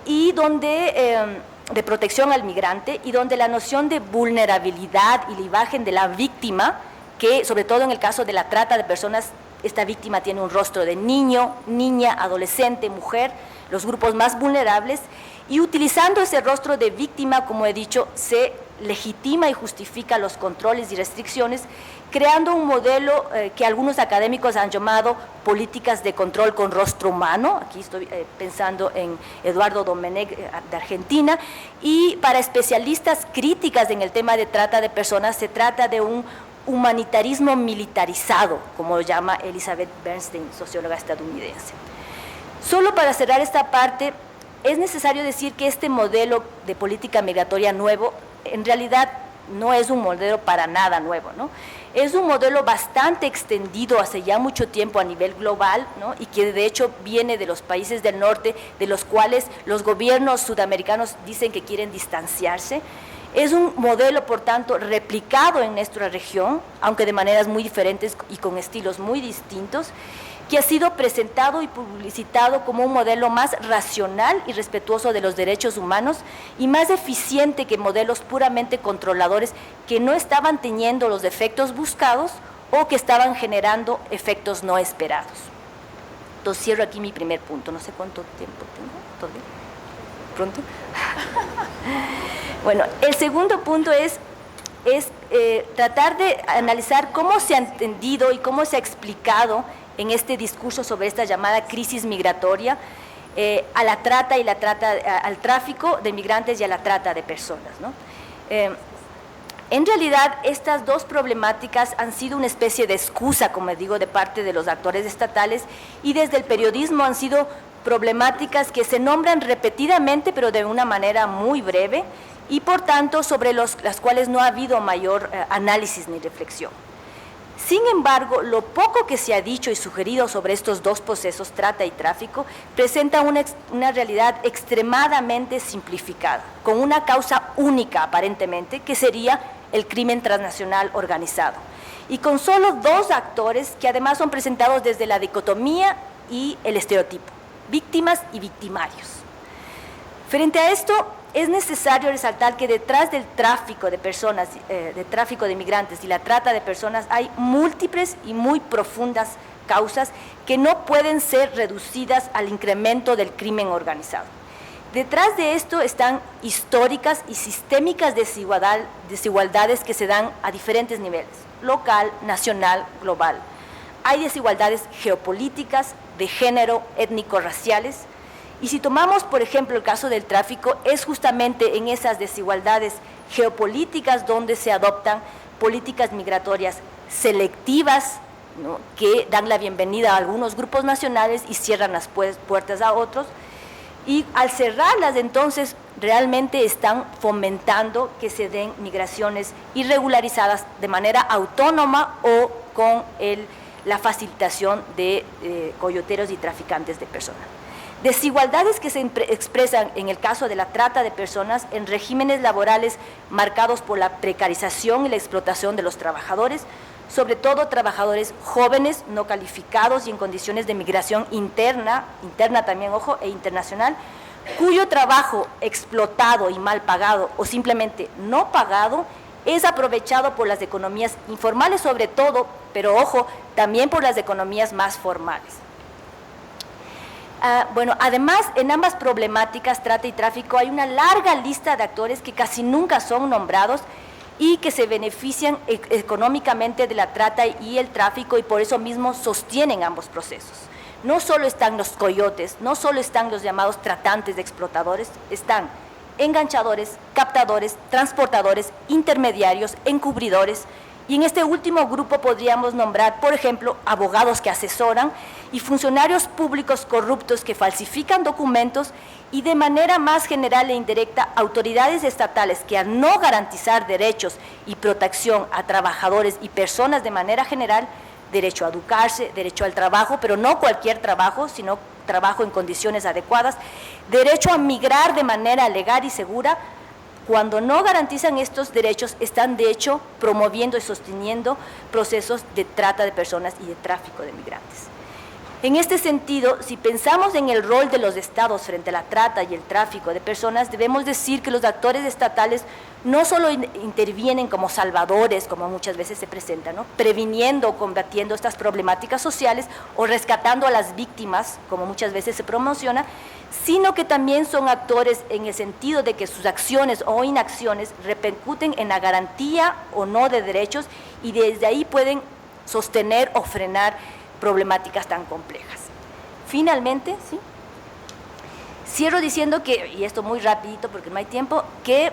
y donde de protección al migrante, y donde la noción de vulnerabilidad y la imagen de la víctima, que sobre todo en el caso de la trata de personas, esta víctima tiene un rostro de niño, niña, adolescente, mujer, los grupos más vulnerables, y utilizando ese rostro de víctima, como he dicho, se legitima y justifica los controles y restricciones, creando un modelo que algunos académicos han llamado políticas de control con rostro humano. Aquí estoy pensando en Eduardo Domenech de Argentina, y para especialistas críticas en el tema de trata de personas se trata de un humanitarismo militarizado, como lo llama Elizabeth Bernstein, socióloga estadounidense. Solo para cerrar esta parte, es necesario decir que este modelo de política migratoria nuevo en realidad no es un modelo para nada nuevo, ¿no? Es un modelo bastante extendido hace ya mucho tiempo a nivel global, ¿no? Y que de hecho viene de los países del norte, de los cuales los gobiernos sudamericanos dicen que quieren distanciarse. Es un modelo, por tanto, replicado en nuestra región, aunque de maneras muy diferentes y con estilos muy distintos, que ha sido presentado y publicitado como un modelo más racional y respetuoso de los derechos humanos y más eficiente que modelos puramente controladores que no estaban teniendo los efectos buscados o que estaban generando efectos no esperados. Entonces cierro aquí mi primer punto. No sé cuánto tiempo tengo. ¿Todavía? ¿Pronto? Bueno, el segundo punto es tratar de analizar cómo se ha entendido y cómo se ha explicado en este discurso sobre esta llamada crisis migratoria a la trata al tráfico de migrantes y a la trata de personas, ¿no? En realidad, estas dos problemáticas han sido una especie de excusa, como digo, de parte de los actores estatales, y desde el periodismo han sido problemáticas que se nombran repetidamente, pero de una manera muy breve, y por tanto sobre las cuales no ha habido mayor análisis ni reflexión. Sin embargo, lo poco que se ha dicho y sugerido sobre estos dos procesos, trata y tráfico, presenta una realidad extremadamente simplificada, con una causa única aparentemente, que sería el crimen transnacional organizado, y con solo dos actores que además son presentados desde la dicotomía y el estereotipo, víctimas y victimarios. Frente a esto, es necesario resaltar que detrás del tráfico de personas, del tráfico de migrantes y la trata de personas hay múltiples y muy profundas causas que no pueden ser reducidas al incremento del crimen organizado. Detrás de esto están históricas y sistémicas desigualdades que se dan a diferentes niveles, local, nacional, global. Hay desigualdades geopolíticas, de género, étnico-raciales. Y si tomamos, por ejemplo, el caso del tráfico, es justamente en esas desigualdades geopolíticas donde se adoptan políticas migratorias selectivas, ¿no?, que dan la bienvenida a algunos grupos nacionales y cierran las puertas a otros. Y al cerrarlas, entonces, realmente están fomentando que se den migraciones irregularizadas de manera autónoma o con la facilitación de coyoteros y traficantes de personas. Desigualdades que se expresan en el caso de la trata de personas en regímenes laborales marcados por la precarización y la explotación de los trabajadores, sobre todo trabajadores jóvenes, no calificados y en condiciones de migración interna también, ojo, e internacional, cuyo trabajo explotado y mal pagado o simplemente no pagado es aprovechado por las economías informales sobre todo, pero ojo, también por las economías más formales. Bueno, además, en ambas problemáticas, trata y tráfico, hay una larga lista de actores que casi nunca son nombrados y que se benefician económicamente de la trata y el tráfico y por eso mismo sostienen ambos procesos. No solo están los coyotes, no solo están los llamados tratantes de explotadores, están enganchadores, captadores, transportadores, intermediarios, encubridores. Y en este último grupo podríamos nombrar, por ejemplo, abogados que asesoran y funcionarios públicos corruptos que falsifican documentos y de manera más general e indirecta, autoridades estatales que al no garantizar derechos y protección a trabajadores y personas de manera general, derecho a educarse, derecho al trabajo, pero no cualquier trabajo, sino trabajo en condiciones adecuadas, derecho a migrar de manera legal y segura. Cuando no garantizan estos derechos, están de hecho promoviendo y sosteniendo procesos de trata de personas y de tráfico de migrantes. En este sentido, si pensamos en el rol de los estados frente a la trata y el tráfico de personas, debemos decir que los actores estatales no solo intervienen como salvadores, como muchas veces se presenta, ¿no?, previniendo o combatiendo estas problemáticas sociales o rescatando a las víctimas, como muchas veces se promociona, sino que también son actores en el sentido de que sus acciones o inacciones repercuten en la garantía o no de derechos y desde ahí pueden sostener o frenar problemáticas tan complejas. Finalmente, ¿sí?, cierro diciendo que, y esto muy rapidito porque no hay tiempo, que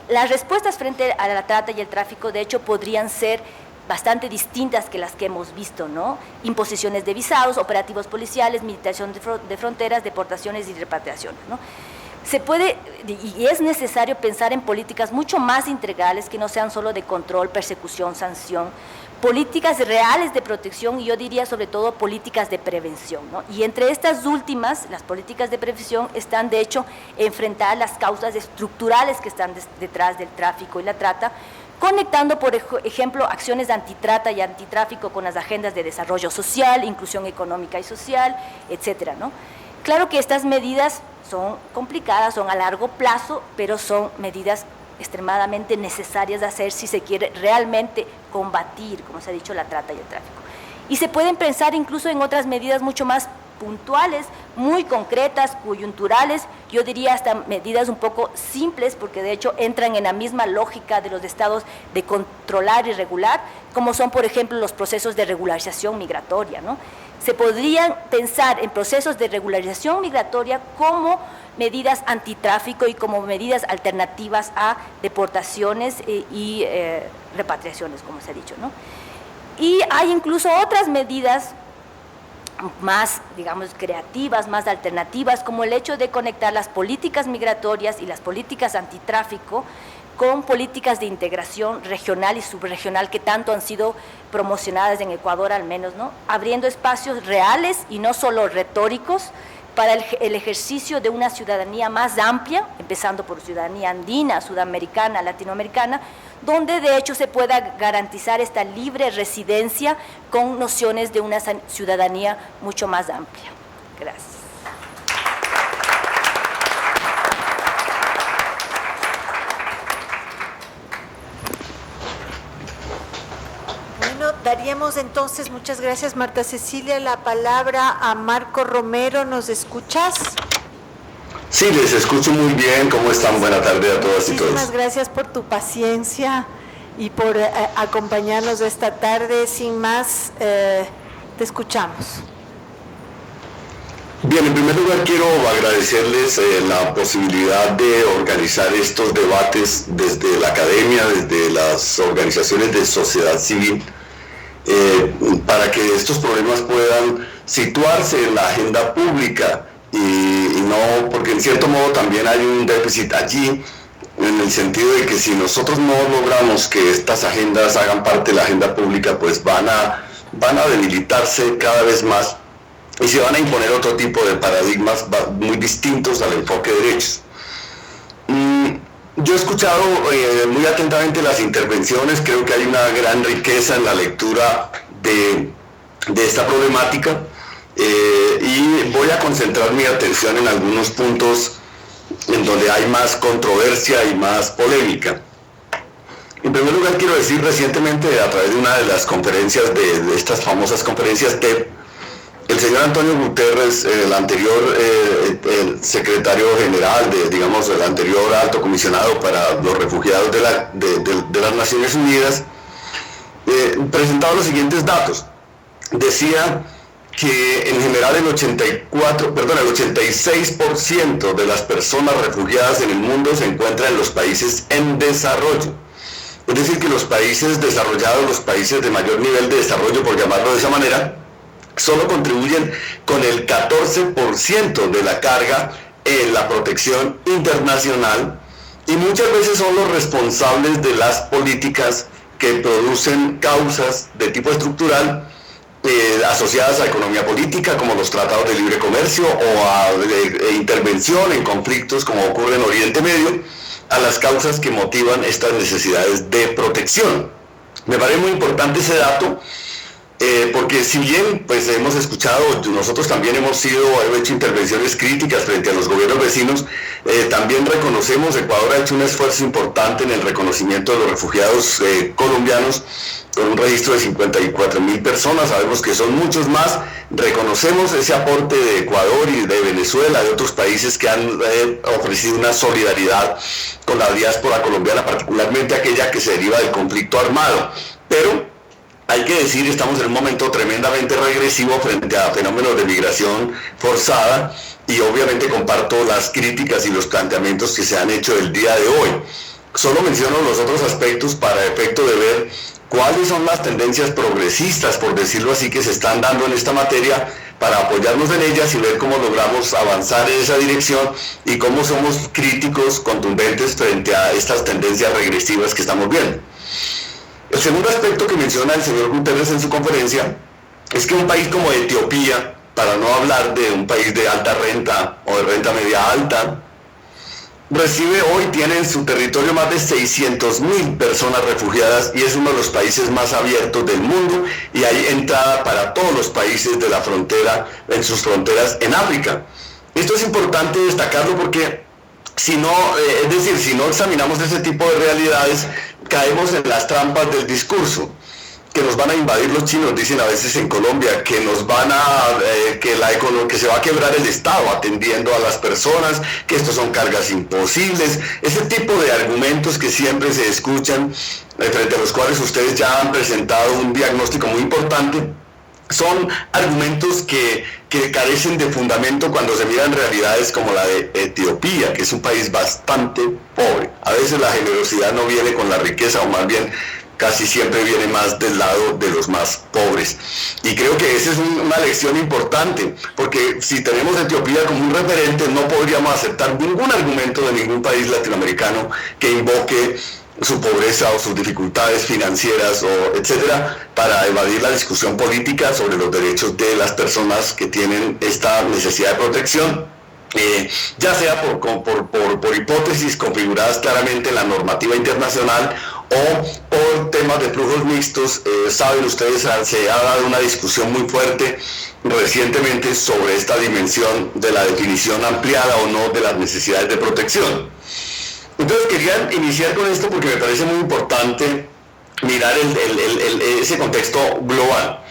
las respuestas frente a la trata y el tráfico de hecho podrían ser bastante distintas que las que hemos visto, ¿no? Imposiciones de visados, operativos policiales, militarización de fronteras, deportaciones y repatriaciones, ¿no? Se puede y es necesario pensar en políticas mucho más integrales que no sean solo de control, persecución, sanción, políticas reales de protección y yo diría sobre todo políticas de prevención, ¿no? Y entre estas últimas, las políticas de prevención están de hecho enfrentar las causas estructurales que están detrás del tráfico y la trata, conectando, por ejemplo, acciones de antitrata y antitráfico con las agendas de desarrollo social, inclusión económica y social, etcétera, ¿no? Claro que estas medidas son complicadas, son a largo plazo, pero son medidas extremadamente necesarias de hacer si se quiere realmente combatir, como se ha dicho, la trata y el tráfico. Y se pueden pensar incluso en otras medidas mucho más puntuales, muy concretas, coyunturales, yo diría hasta medidas un poco simples, porque de hecho entran en la misma lógica de los estados de controlar y regular, como son, por ejemplo, los procesos de regularización migratoria, ¿no? Se podrían pensar en procesos de regularización migratoria como medidas antitráfico y como medidas alternativas a deportaciones y repatriaciones, como se ha dicho, ¿no? Y hay incluso otras medidas más, digamos, creativas, más alternativas, como el hecho de conectar las políticas migratorias y las políticas antitráfico con políticas de integración regional y subregional que tanto han sido promocionadas en Ecuador al menos, ¿no? Abriendo espacios reales y no solo retóricos para el ejercicio de una ciudadanía más amplia, empezando por ciudadanía andina, sudamericana, latinoamericana, donde de hecho se pueda garantizar esta libre residencia con nociones de una ciudadanía mucho más amplia. Gracias. Bueno, daríamos entonces, muchas gracias Marta Cecilia, la palabra a Marco Romero. ¿Nos escuchas? Sí, les escucho muy bien. ¿Cómo están? Buena tarde a todas y todos. Muchísimas gracias por tu paciencia y por acompañarnos esta tarde. Sin más, te escuchamos. Bien, en primer lugar quiero agradecerles la posibilidad de organizar estos debates desde la academia, desde las organizaciones de sociedad civil, para que estos problemas puedan situarse en la agenda pública y no, porque en cierto modo también hay un déficit allí, en el sentido de que si nosotros no logramos que estas agendas hagan parte de la agenda pública, pues van a debilitarse cada vez más y se van a imponer otro tipo de paradigmas muy distintos al enfoque de derechos. Yo he escuchado muy atentamente las intervenciones, creo que hay una gran riqueza en la lectura de esta problemática, y voy a concentrar mi atención en algunos puntos en donde hay más controversia y más polémica. En primer lugar, quiero decir, recientemente a través de una de las conferencias, de estas famosas conferencias TEP, el señor Antonio Guterres, el anterior el secretario general, el anterior alto comisionado para los refugiados de las Naciones Unidas, presentaba los siguientes datos. Decía que en general el 86% de las personas refugiadas en el mundo se encuentran en los países en desarrollo. Es decir, que los países desarrollados, los países de mayor nivel de desarrollo, por llamarlo de esa manera, solo contribuyen con el 14% de la carga en la protección internacional y muchas veces son los responsables de las políticas que producen causas de tipo estructural asociadas a economía política, como los tratados de libre comercio, o a intervención en conflictos, como ocurre en Oriente Medio, a las causas que motivan estas necesidades de protección. Me parece muy importante ese dato, porque si bien pues hemos escuchado, nosotros también hemos hecho intervenciones críticas frente a los gobiernos vecinos, también reconocemos, Ecuador ha hecho un esfuerzo importante en el reconocimiento de los refugiados colombianos, con un registro de 54,000 personas, sabemos que son muchos más, reconocemos ese aporte de Ecuador y de Venezuela, de otros países que han ofrecido una solidaridad con la diáspora colombiana, particularmente aquella que se deriva del conflicto armado, pero hay que decir, estamos en un momento tremendamente regresivo frente a fenómenos de migración forzada y obviamente comparto las críticas y los planteamientos que se han hecho el día de hoy. Solo menciono los otros aspectos para efecto de ver cuáles son las tendencias progresistas, por decirlo así, que se están dando en esta materia para apoyarnos en ellas y ver cómo logramos avanzar en esa dirección y cómo somos críticos, contundentes frente a estas tendencias regresivas que estamos viendo. El segundo aspecto que menciona el señor Guterres en su conferencia es que un país como Etiopía, para no hablar de un país de alta renta o de renta media alta, tiene en su territorio más de 600,000 personas refugiadas y es uno de los países más abiertos del mundo y hay entrada para todos los países de la frontera, en sus fronteras en África. Esto es importante destacarlo porque si no examinamos ese tipo de realidades, caemos en las trampas del discurso, que nos van a invadir los chinos, dicen a veces en Colombia, que nos van que se va a quebrar el Estado atendiendo a las personas, que estos son cargas imposibles, ese tipo de argumentos que siempre se escuchan, frente a los cuales ustedes ya han presentado un diagnóstico muy importante, son argumentos que carecen de fundamento cuando se miran realidades como la de Etiopía, que es un país bastante pobre. A veces la generosidad no viene con la riqueza, o más bien casi siempre viene más del lado de los más pobres. Y creo que esa es una lección importante, porque si tenemos a Etiopía como un referente, no podríamos aceptar ningún argumento de ningún país latinoamericano que invoque su pobreza o sus dificultades financieras o etcétera para evadir la discusión política sobre los derechos de las personas que tienen esta necesidad de protección, ya sea por hipótesis configuradas claramente en la normativa internacional o por temas de flujos mixtos. Saben ustedes, se ha dado una discusión muy fuerte recientemente sobre esta dimensión de la definición ampliada o no de las necesidades de protección. Entonces quería iniciar con esto porque me parece muy importante mirar ese contexto global.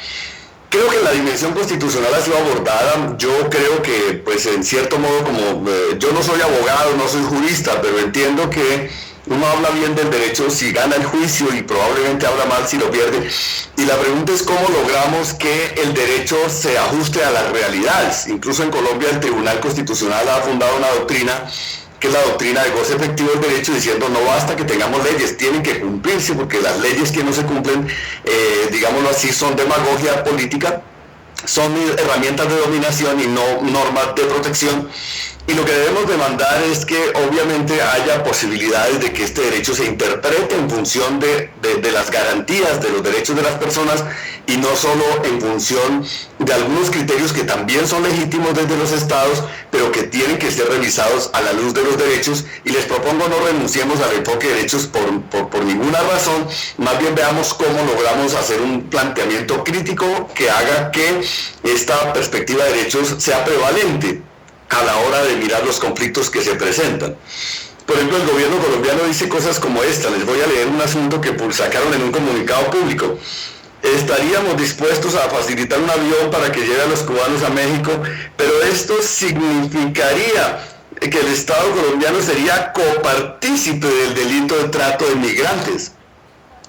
Creo que la dimensión constitucional ha sido abordada. Yo creo que, pues en cierto modo, como yo no soy abogado, no soy jurista, pero entiendo que uno habla bien del derecho si gana el juicio y probablemente habla mal si lo pierde. Y la pregunta es cómo logramos que el derecho se ajuste a las realidades. Incluso en Colombia el Tribunal Constitucional ha fundado una doctrina que es la doctrina de goce efectivo del derecho, diciendo no basta que tengamos leyes, tienen que cumplirse, porque las leyes que no se cumplen, digámoslo así, son demagogia política, son herramientas de dominación y no normas de protección. Y lo que debemos demandar es que obviamente haya posibilidades de que este derecho se interprete en función de las garantías de los derechos de las personas y no solo en función de algunos criterios que también son legítimos desde los estados, pero que tienen que ser revisados a la luz de los derechos. Y les propongo no renunciemos al enfoque de derechos por ninguna razón, más bien veamos cómo logramos hacer un planteamiento crítico que haga que esta perspectiva de derechos sea prevalente a la hora de mirar los conflictos que se presentan. Por ejemplo, el gobierno colombiano dice cosas como esta. Les voy a leer un asunto que sacaron en un comunicado público. Estaríamos dispuestos a facilitar un avión para que lleve a los cubanos a México, pero esto significaría que el Estado colombiano sería copartícipe del delito de trata de migrantes.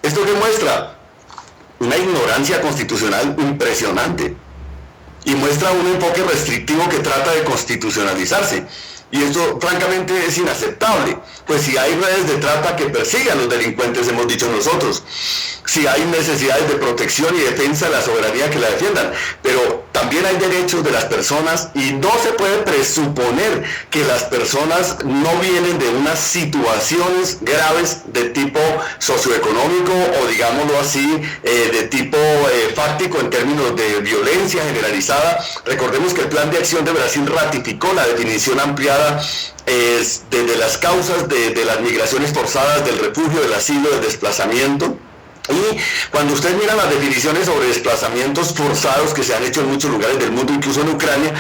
¿Esto qué muestra? Una ignorancia constitucional impresionante. Y muestra un enfoque restrictivo que trata de constitucionalizarse. Y esto francamente es inaceptable, pues si hay redes de trata que persigan a los delincuentes, hemos dicho nosotros, si hay necesidades de protección y defensa de la soberanía que la defiendan, pero también hay derechos de las personas y no se puede presuponer que las personas no vienen de unas situaciones graves de tipo socioeconómico o digámoslo así, de tipo fáctico en términos de violencia generalizada. Recordemos que el Plan de Acción de Brasil ratificó la definición ampliada de las causas de las migraciones forzadas, del refugio, del asilo, del desplazamiento. Y cuando usted mira las definiciones sobre desplazamientos forzados que se han hecho en muchos lugares del mundo, incluso en Ucrania,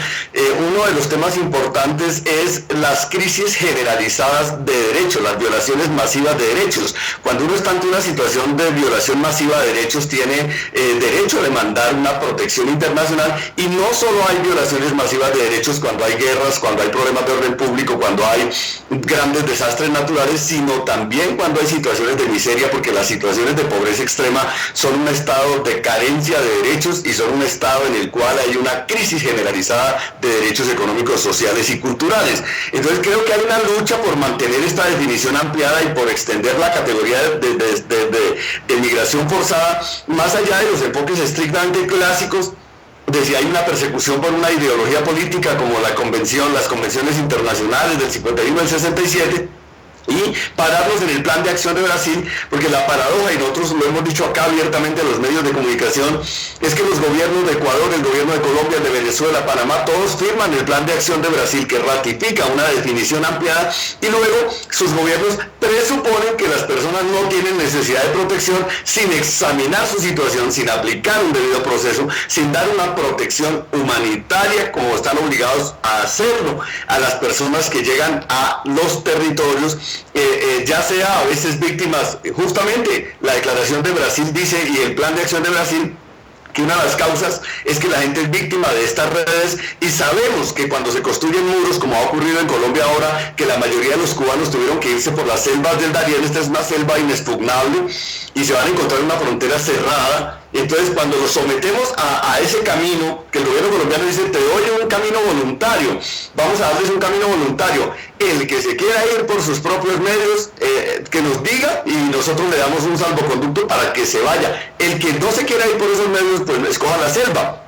uno de los temas importantes es las crisis generalizadas de derechos, las violaciones masivas de derechos. Cuando uno está ante una situación de violación masiva de derechos, tiene derecho a demandar una protección internacional, y no solo hay violaciones masivas de derechos cuando hay guerras, cuando hay problemas de orden público, cuando hay grandes desastres naturales, sino también cuando hay situaciones de miseria, porque las situaciones de pobreza extrema son un estado de carencia de derechos y son un estado en el cual hay una crisis generalizada de derechos económicos, sociales y culturales. Entonces creo que hay una lucha por mantener esta definición ampliada y por extender la categoría de migración forzada más allá de los enfoques estrictamente clásicos de si hay una persecución por una ideología política como las convenciones internacionales del 51 y del 67, y pararnos en el Plan de Acción de Brasil, porque la paradoja, y nosotros lo hemos dicho acá abiertamente en los medios de comunicación, es que los gobiernos de Ecuador, el gobierno de Colombia, el de Venezuela, Panamá, todos firman el Plan de Acción de Brasil que ratifica una definición ampliada, y luego sus gobiernos presuponen que las personas no tienen necesidad de protección sin examinar su situación, sin aplicar un debido proceso, sin dar una protección humanitaria como están obligados a hacerlo a las personas que llegan a los territorios, ya sea a veces víctimas. Justamente la declaración de Brasil dice, y el Plan de Acción de Brasil, que una de las causas es que la gente es víctima de estas redes, y sabemos que cuando se construyen muros, como ha ocurrido en Colombia ahora, que la mayoría de los cubanos tuvieron que irse por las selvas del Darién, esta es una selva inexpugnable, y se van a encontrar una frontera cerrada. Entonces cuando los sometemos a ese camino, que el gobierno colombiano dice, te doy un camino voluntario, vamos a darles un camino voluntario, el que se quiera ir por sus propios medios, que nos diga y nos nosotros le damos un salvoconducto para que se vaya. El que no se quiera ir por esos medios, pues escoja la selva.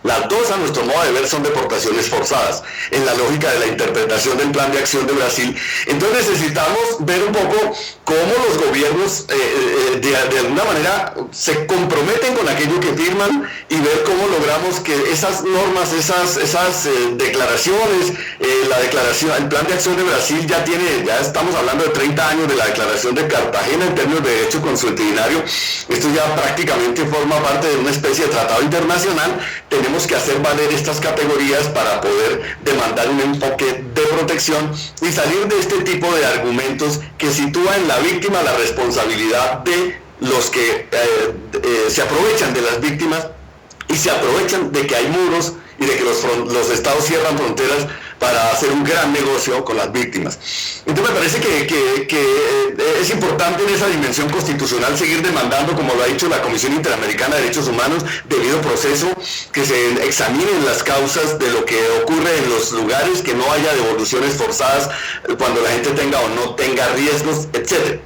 Las dos, a nuestro modo de ver, son deportaciones forzadas, en la lógica de la interpretación del Plan de Acción de Brasil. Entonces necesitamos ver un poco cómo los gobiernos de alguna manera se comprometen con aquello que firman y ver cómo logramos que esas normas, esas declaraciones, el Plan de Acción de Brasil ya estamos hablando de 30 años de la Declaración de Cartagena en términos de derecho consuetudinario. Esto ya prácticamente forma parte de una especie de tratado internacional. Tenemos que hacer valer estas categorías para poder demandar un enfoque de protección y salir de este tipo de argumentos que sitúa en la víctima la responsabilidad de los que se aprovechan de las víctimas y se aprovechan de que hay muros y de que los estados cierran fronteras para hacer un gran negocio con las víctimas. Entonces me parece que es importante en esa dimensión constitucional seguir demandando, como lo ha dicho la Comisión Interamericana de Derechos Humanos, debido proceso, que se examinen las causas de lo que ocurre en los lugares, que no haya devoluciones forzadas cuando la gente tenga o no tenga riesgos, etc.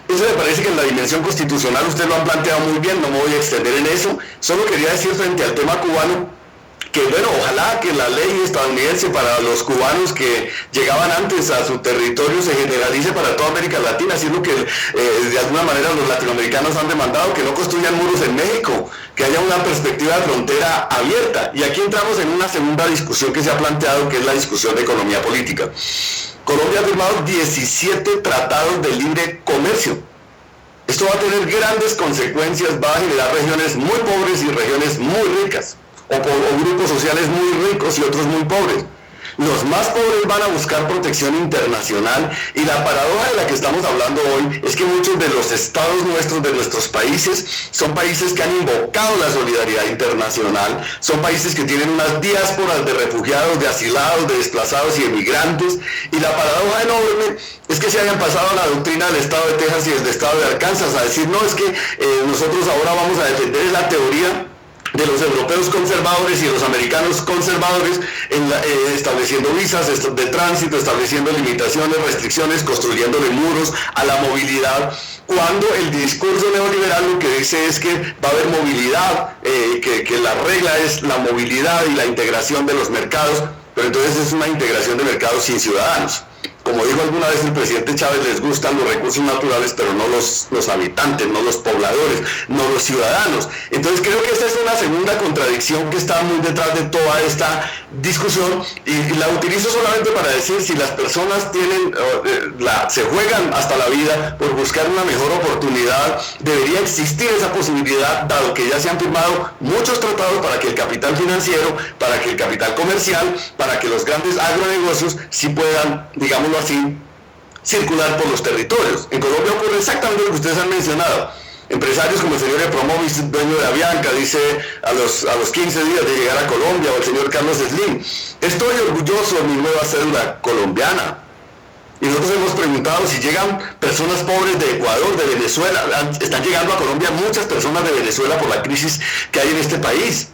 Eso me parece que en la dimensión constitucional ustedes lo han planteado muy bien, no me voy a extender en eso. Solo quería decir frente al tema cubano, que bueno, ojalá que la ley estadounidense para los cubanos que llegaban antes a su territorio se generalice para toda América Latina, así es lo que de alguna manera los latinoamericanos han demandado, que no construyan muros en México, que haya una perspectiva de frontera abierta. Y aquí entramos en una segunda discusión que se ha planteado, que es la discusión de economía política. Colombia ha firmado 17 tratados de libre comercio. Esto va a tener grandes consecuencias, va a generar regiones muy pobres y regiones muy ricas. O grupos sociales muy ricos y otros muy pobres. Los más pobres van a buscar protección internacional y la paradoja de la que estamos hablando hoy es que muchos de los estados nuestros, de nuestros países, son países que han invocado la solidaridad internacional, son países que tienen unas diásporas de refugiados, de asilados, de desplazados y emigrantes, y la paradoja enorme es que se hayan pasado a la doctrina del estado de Texas y del estado de Arkansas a decir, no, es que nosotros ahora vamos a defender la teoría de los europeos conservadores y de los americanos conservadores, estableciendo visas de tránsito, estableciendo limitaciones, restricciones, construyéndole muros a la movilidad, cuando el discurso neoliberal lo que dice es que va a haber movilidad, que la regla es la movilidad y la integración de los mercados, pero entonces es una integración de mercados sin ciudadanos. Como dijo alguna vez el presidente Chávez, les gustan los recursos naturales, pero no los habitantes, no los pobladores, no los ciudadanos. Entonces creo que esta es una segunda contradicción que está muy detrás de toda esta discusión y la utilizo solamente para decir, si las personas se juegan hasta la vida por buscar una mejor oportunidad, debería existir esa posibilidad, dado que ya se han firmado muchos tratados para que el capital financiero, para que el capital comercial, para que los grandes agronegocios sí puedan, digámoslo así, circular por los territorios. En Colombia ocurre exactamente lo que ustedes han mencionado. Empresarios como el señor Epromovis, dueño de Avianca, dice a los 15 días de llegar a Colombia, o el señor Carlos Slim, estoy orgulloso de mi nueva cédula colombiana. Y nosotros hemos preguntado si llegan personas pobres de Ecuador, de Venezuela, están llegando a Colombia muchas personas de Venezuela por la crisis que hay en este país.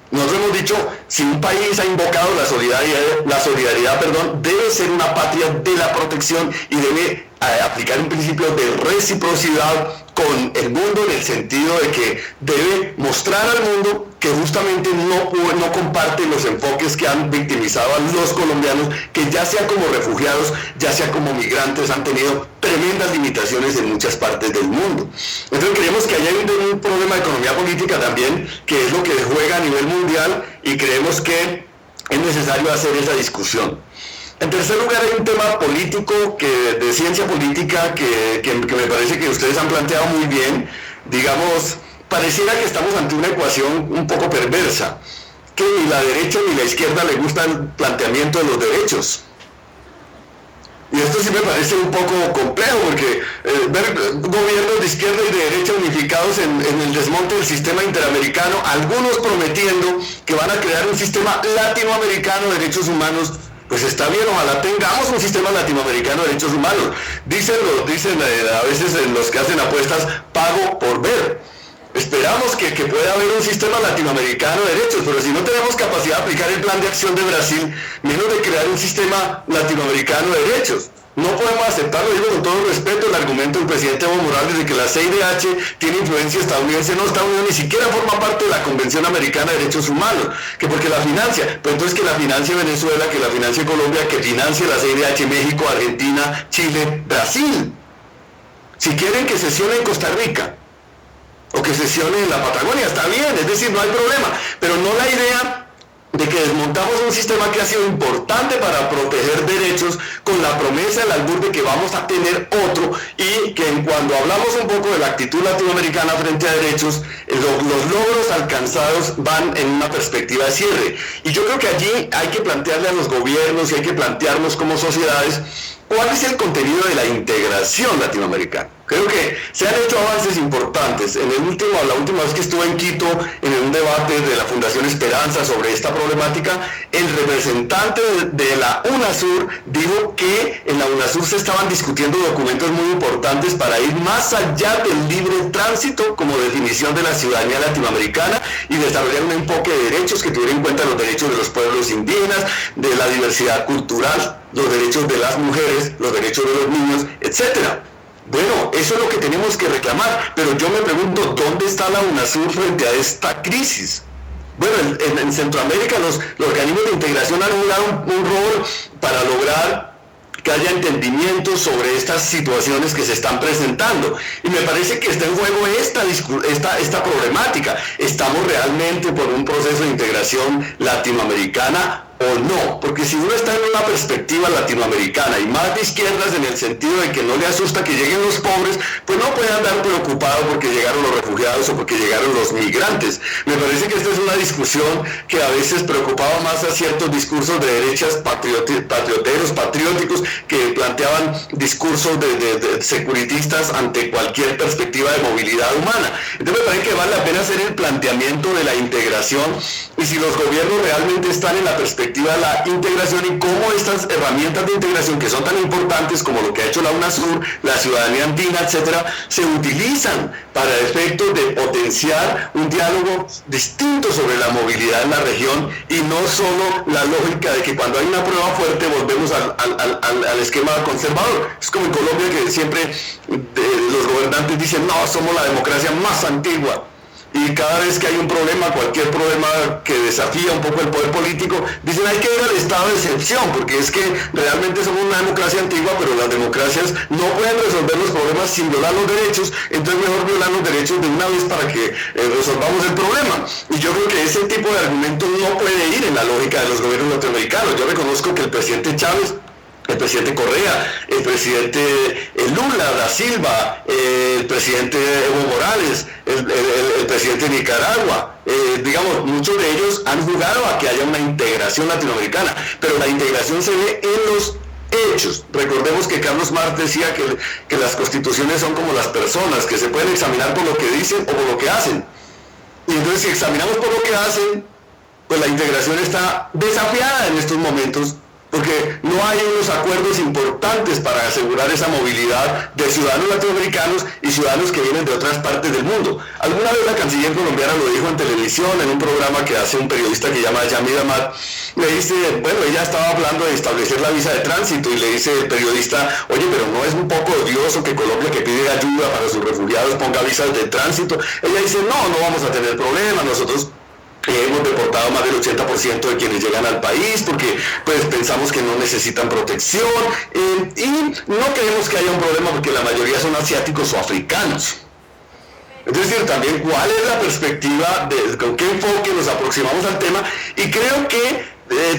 Nosotros hemos dicho, si un país ha invocado la solidaridad, debe ser una patria de la protección y debe aplicar un principio de reciprocidad con el mundo, en el sentido de que debe mostrar al mundo que justamente no comparte los enfoques que han victimizado a los colombianos, que ya sea como refugiados, ya sea como migrantes, han tenido tremendas limitaciones en muchas partes del mundo. Entonces creemos que hay un problema de economía política también, que es lo que juega a nivel mundial, y creemos que es necesario hacer esa discusión. En tercer lugar, hay un tema político, de ciencia política, que me parece que ustedes han planteado muy bien. Digamos, pareciera que estamos ante una ecuación un poco perversa, que ni la derecha ni la izquierda le gusta el planteamiento de los derechos. Y esto sí me parece un poco complejo, porque ver gobiernos de izquierda y de derecha unificados en el desmonte del sistema interamericano, algunos prometiendo que van a crear un sistema latinoamericano de derechos humanos, pues está bien, ojalá tengamos un sistema latinoamericano de derechos humanos. Dicen a veces los que hacen apuestas, pago por ver. Esperamos que pueda haber un sistema latinoamericano de derechos, pero si no tenemos capacidad de aplicar el plan de acción de Brasil, menos de crear un sistema latinoamericano de derechos. No podemos aceptarlo, digo con todo respeto, el argumento del presidente Evo Morales de que la CIDH tiene influencia estadounidense. No, Estados Unidos ni siquiera forma parte de la Convención Americana de Derechos Humanos, que porque la financia, pues entonces que la financie Venezuela, que la financie Colombia, que financie la CIDH México, Argentina, Chile, Brasil. Si quieren que sesione en Costa Rica o que sesione en la Patagonia, está bien, es decir, no hay problema, pero no la idea de que desmontamos un sistema que ha sido importante para proteger derechos con la promesa, el albur de que vamos a tener otro, y que cuando hablamos un poco de la actitud latinoamericana frente a derechos, los logros alcanzados van en una perspectiva de cierre. Y yo creo que allí hay que plantearle a los gobiernos y hay que plantearnos como sociedades cuál es el contenido de la integración latinoamericana. Creo que se han hecho avances importantes. La última vez que estuve en Quito, en un debate de la Fundación Esperanza sobre esta problemática, el representante de la UNASUR dijo que en la UNASUR se estaban discutiendo documentos muy importantes para ir más allá del libre tránsito como definición de la ciudadanía latinoamericana y desarrollar un enfoque de derechos que tuviera en cuenta los derechos de los pueblos indígenas, de la diversidad cultural, los derechos de las mujeres, los derechos de los niños, etcétera. Bueno, eso es lo que tenemos que reclamar, pero yo me pregunto, ¿dónde está la UNASUR frente a esta crisis? Bueno, en Centroamérica los organismos de integración han jugado un rol para lograr que haya entendimiento sobre estas situaciones que se están presentando. Y me parece que está en juego esta problemática. ¿Estamos realmente por un proceso de integración latinoamericana o no? Porque si uno está en una perspectiva latinoamericana y más de izquierdas en el sentido de que no le asusta que lleguen los pobres, pues no puede andar preocupado porque llegaron los refugiados o porque llegaron los migrantes. Me parece que esta es una discusión que a veces preocupaba más a ciertos discursos de derechas patrióticos que planteaban discursos de securitistas ante cualquier perspectiva de movilidad humana. Entonces me parece que vale la pena hacer el planteamiento de la integración y si los gobiernos realmente están en la perspectiva de la integración y cómo estas herramientas de integración que son tan importantes como lo que ha hecho la UNASUR, la ciudadanía andina, etcétera, se utilizan para efectos de potenciar un diálogo distinto sobre la movilidad en la región y no solo la lógica de que cuando hay una prueba fuerte volvemos al esquema conservador. Es como en Colombia que siempre los gobernantes dicen, no, somos la democracia más antigua. Y cada vez que hay un problema, cualquier problema que desafía un poco el poder político, dicen hay que ir al estado de excepción, porque es que realmente somos una democracia antigua, pero las democracias no pueden resolver los problemas sin violar los derechos, entonces mejor violar los derechos de una vez para que resolvamos el problema. Y yo creo que ese tipo de argumentos no puede ir en la lógica de los gobiernos latinoamericanos. Yo reconozco que el presidente Chávez, el presidente Correa, el presidente Lula da Silva, el presidente Evo Morales, el presidente de Nicaragua, digamos, muchos de ellos han jugado a que haya una integración latinoamericana, pero la integración se ve en los hechos. Recordemos que Carlos Marx decía que las constituciones son como las personas, que se pueden examinar por lo que dicen o por lo que hacen. Y entonces si examinamos por lo que hacen, pues la integración está desafiada en estos momentos, porque no hay unos acuerdos importantes para asegurar esa movilidad de ciudadanos latinoamericanos y ciudadanos que vienen de otras partes del mundo. Alguna vez la canciller colombiana lo dijo en televisión, en un programa que hace un periodista que se llama Yamid Amat, le dice, bueno, ella estaba hablando de establecer la visa de tránsito y le dice el periodista, oye, pero ¿no es un poco odioso que Colombia, que pide ayuda para sus refugiados, ponga visas de tránsito? Ella dice, no vamos a tener problema, nosotros hemos deportado más del 80% de quienes llegan al país porque pues pensamos que no necesitan protección y no creemos que haya un problema porque la mayoría son asiáticos o africanos. Es decir, también cuál es la perspectiva, con qué enfoque nos aproximamos al tema, y creo que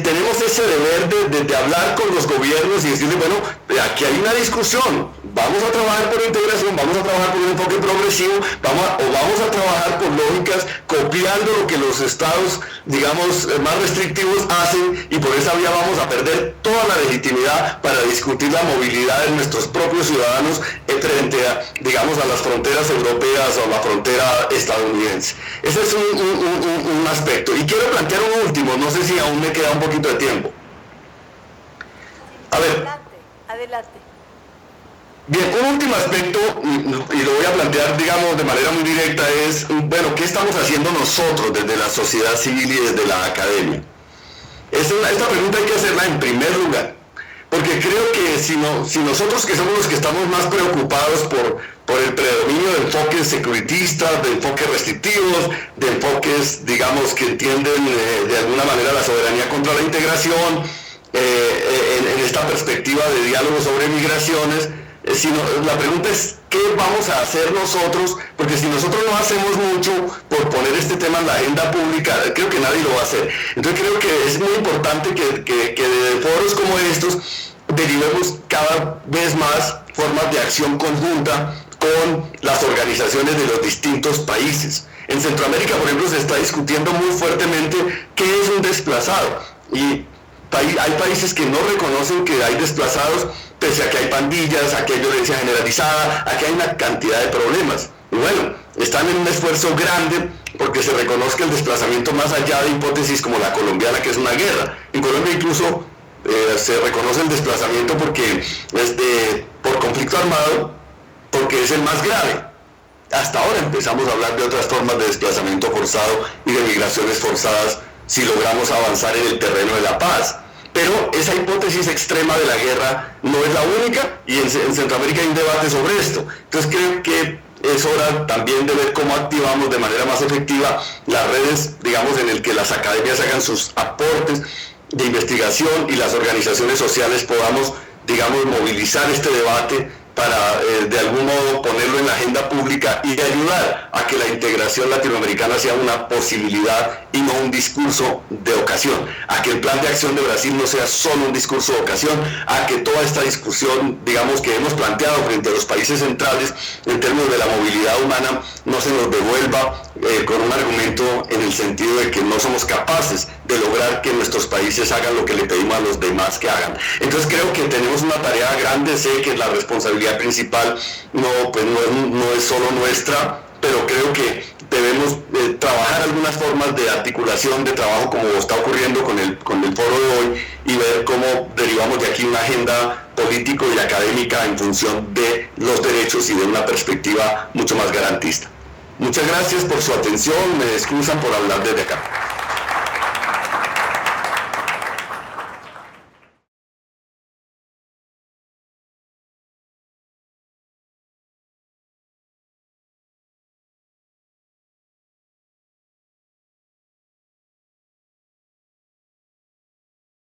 tenemos ese deber de hablar con los gobiernos y decirles, bueno, aquí hay una discusión, vamos a trabajar por integración, vamos a trabajar por un enfoque progresivo, vamos a trabajar por lógicas copiando lo que los estados, digamos, más restrictivos hacen, y por esa vía vamos a perder toda la legitimidad para discutir la movilidad de nuestros propios ciudadanos frente a, digamos, a las fronteras europeas o a la frontera estadounidense. Ese es un aspecto. Y quiero plantear un último, no sé si aún me queda un poquito de tiempo. A ver. Adelante. Bien, un último aspecto, y lo voy a plantear, digamos, de manera muy directa, es, bueno, ¿qué estamos haciendo nosotros desde la sociedad civil y desde la academia? Esta pregunta hay que hacerla en primer lugar, porque creo que si nosotros, que somos los que estamos más preocupados por el predominio de enfoques securitistas, de enfoques restrictivos, de enfoques, digamos, que entienden de alguna manera la soberanía contra la integración, en esta perspectiva de diálogo sobre migraciones, la pregunta es, ¿qué vamos a hacer nosotros? Porque si nosotros no hacemos mucho por poner este tema en la agenda pública, creo que nadie lo va a hacer. Entonces creo que es muy importante que de foros como estos derivemos cada vez más formas de acción conjunta con las organizaciones de los distintos países. En Centroamérica, por ejemplo, se está discutiendo muy fuertemente qué es un desplazado. Y hay países que no reconocen que hay desplazados, pese a que hay pandillas, a que hay violencia generalizada, a que hay una cantidad de problemas. Y bueno, están en un esfuerzo grande porque se reconozca el desplazamiento más allá de hipótesis como la colombiana, que es una guerra. En Colombia incluso se reconoce el desplazamiento porque es por conflicto armado, porque es el más grave. Hasta ahora empezamos a hablar de otras formas de desplazamiento forzado y de migraciones forzadas si logramos avanzar en el terreno de la paz. Pero esa hipótesis extrema de la guerra no es la única, y en Centroamérica hay un debate sobre esto. Entonces creo que es hora también de ver cómo activamos de manera más efectiva las redes, digamos, en el que las academias hagan sus aportes de investigación y las organizaciones sociales podamos, digamos, movilizar este debate para de algún modo ponerlo en la agenda pública y ayudar a que la integración latinoamericana sea una posibilidad y no un discurso de ocasión, a que el plan de acción de Brasil no sea solo un discurso de ocasión, a que toda esta discusión, digamos, que hemos planteado frente a los países centrales en términos de la movilidad humana no se nos devuelva con un argumento en el sentido de que no somos capaces de lograr que nuestros países hagan lo que le pedimos a los demás que hagan. Entonces creo que tenemos una tarea grande, sé que la responsabilidad principal no es solo nuestra, pero creo que debemos trabajar algunas formas de articulación de trabajo como está ocurriendo con el foro de hoy y ver cómo derivamos de aquí una agenda político y académica en función de los derechos y de una perspectiva mucho más garantista. Muchas gracias por su atención, me excusan por hablar desde acá.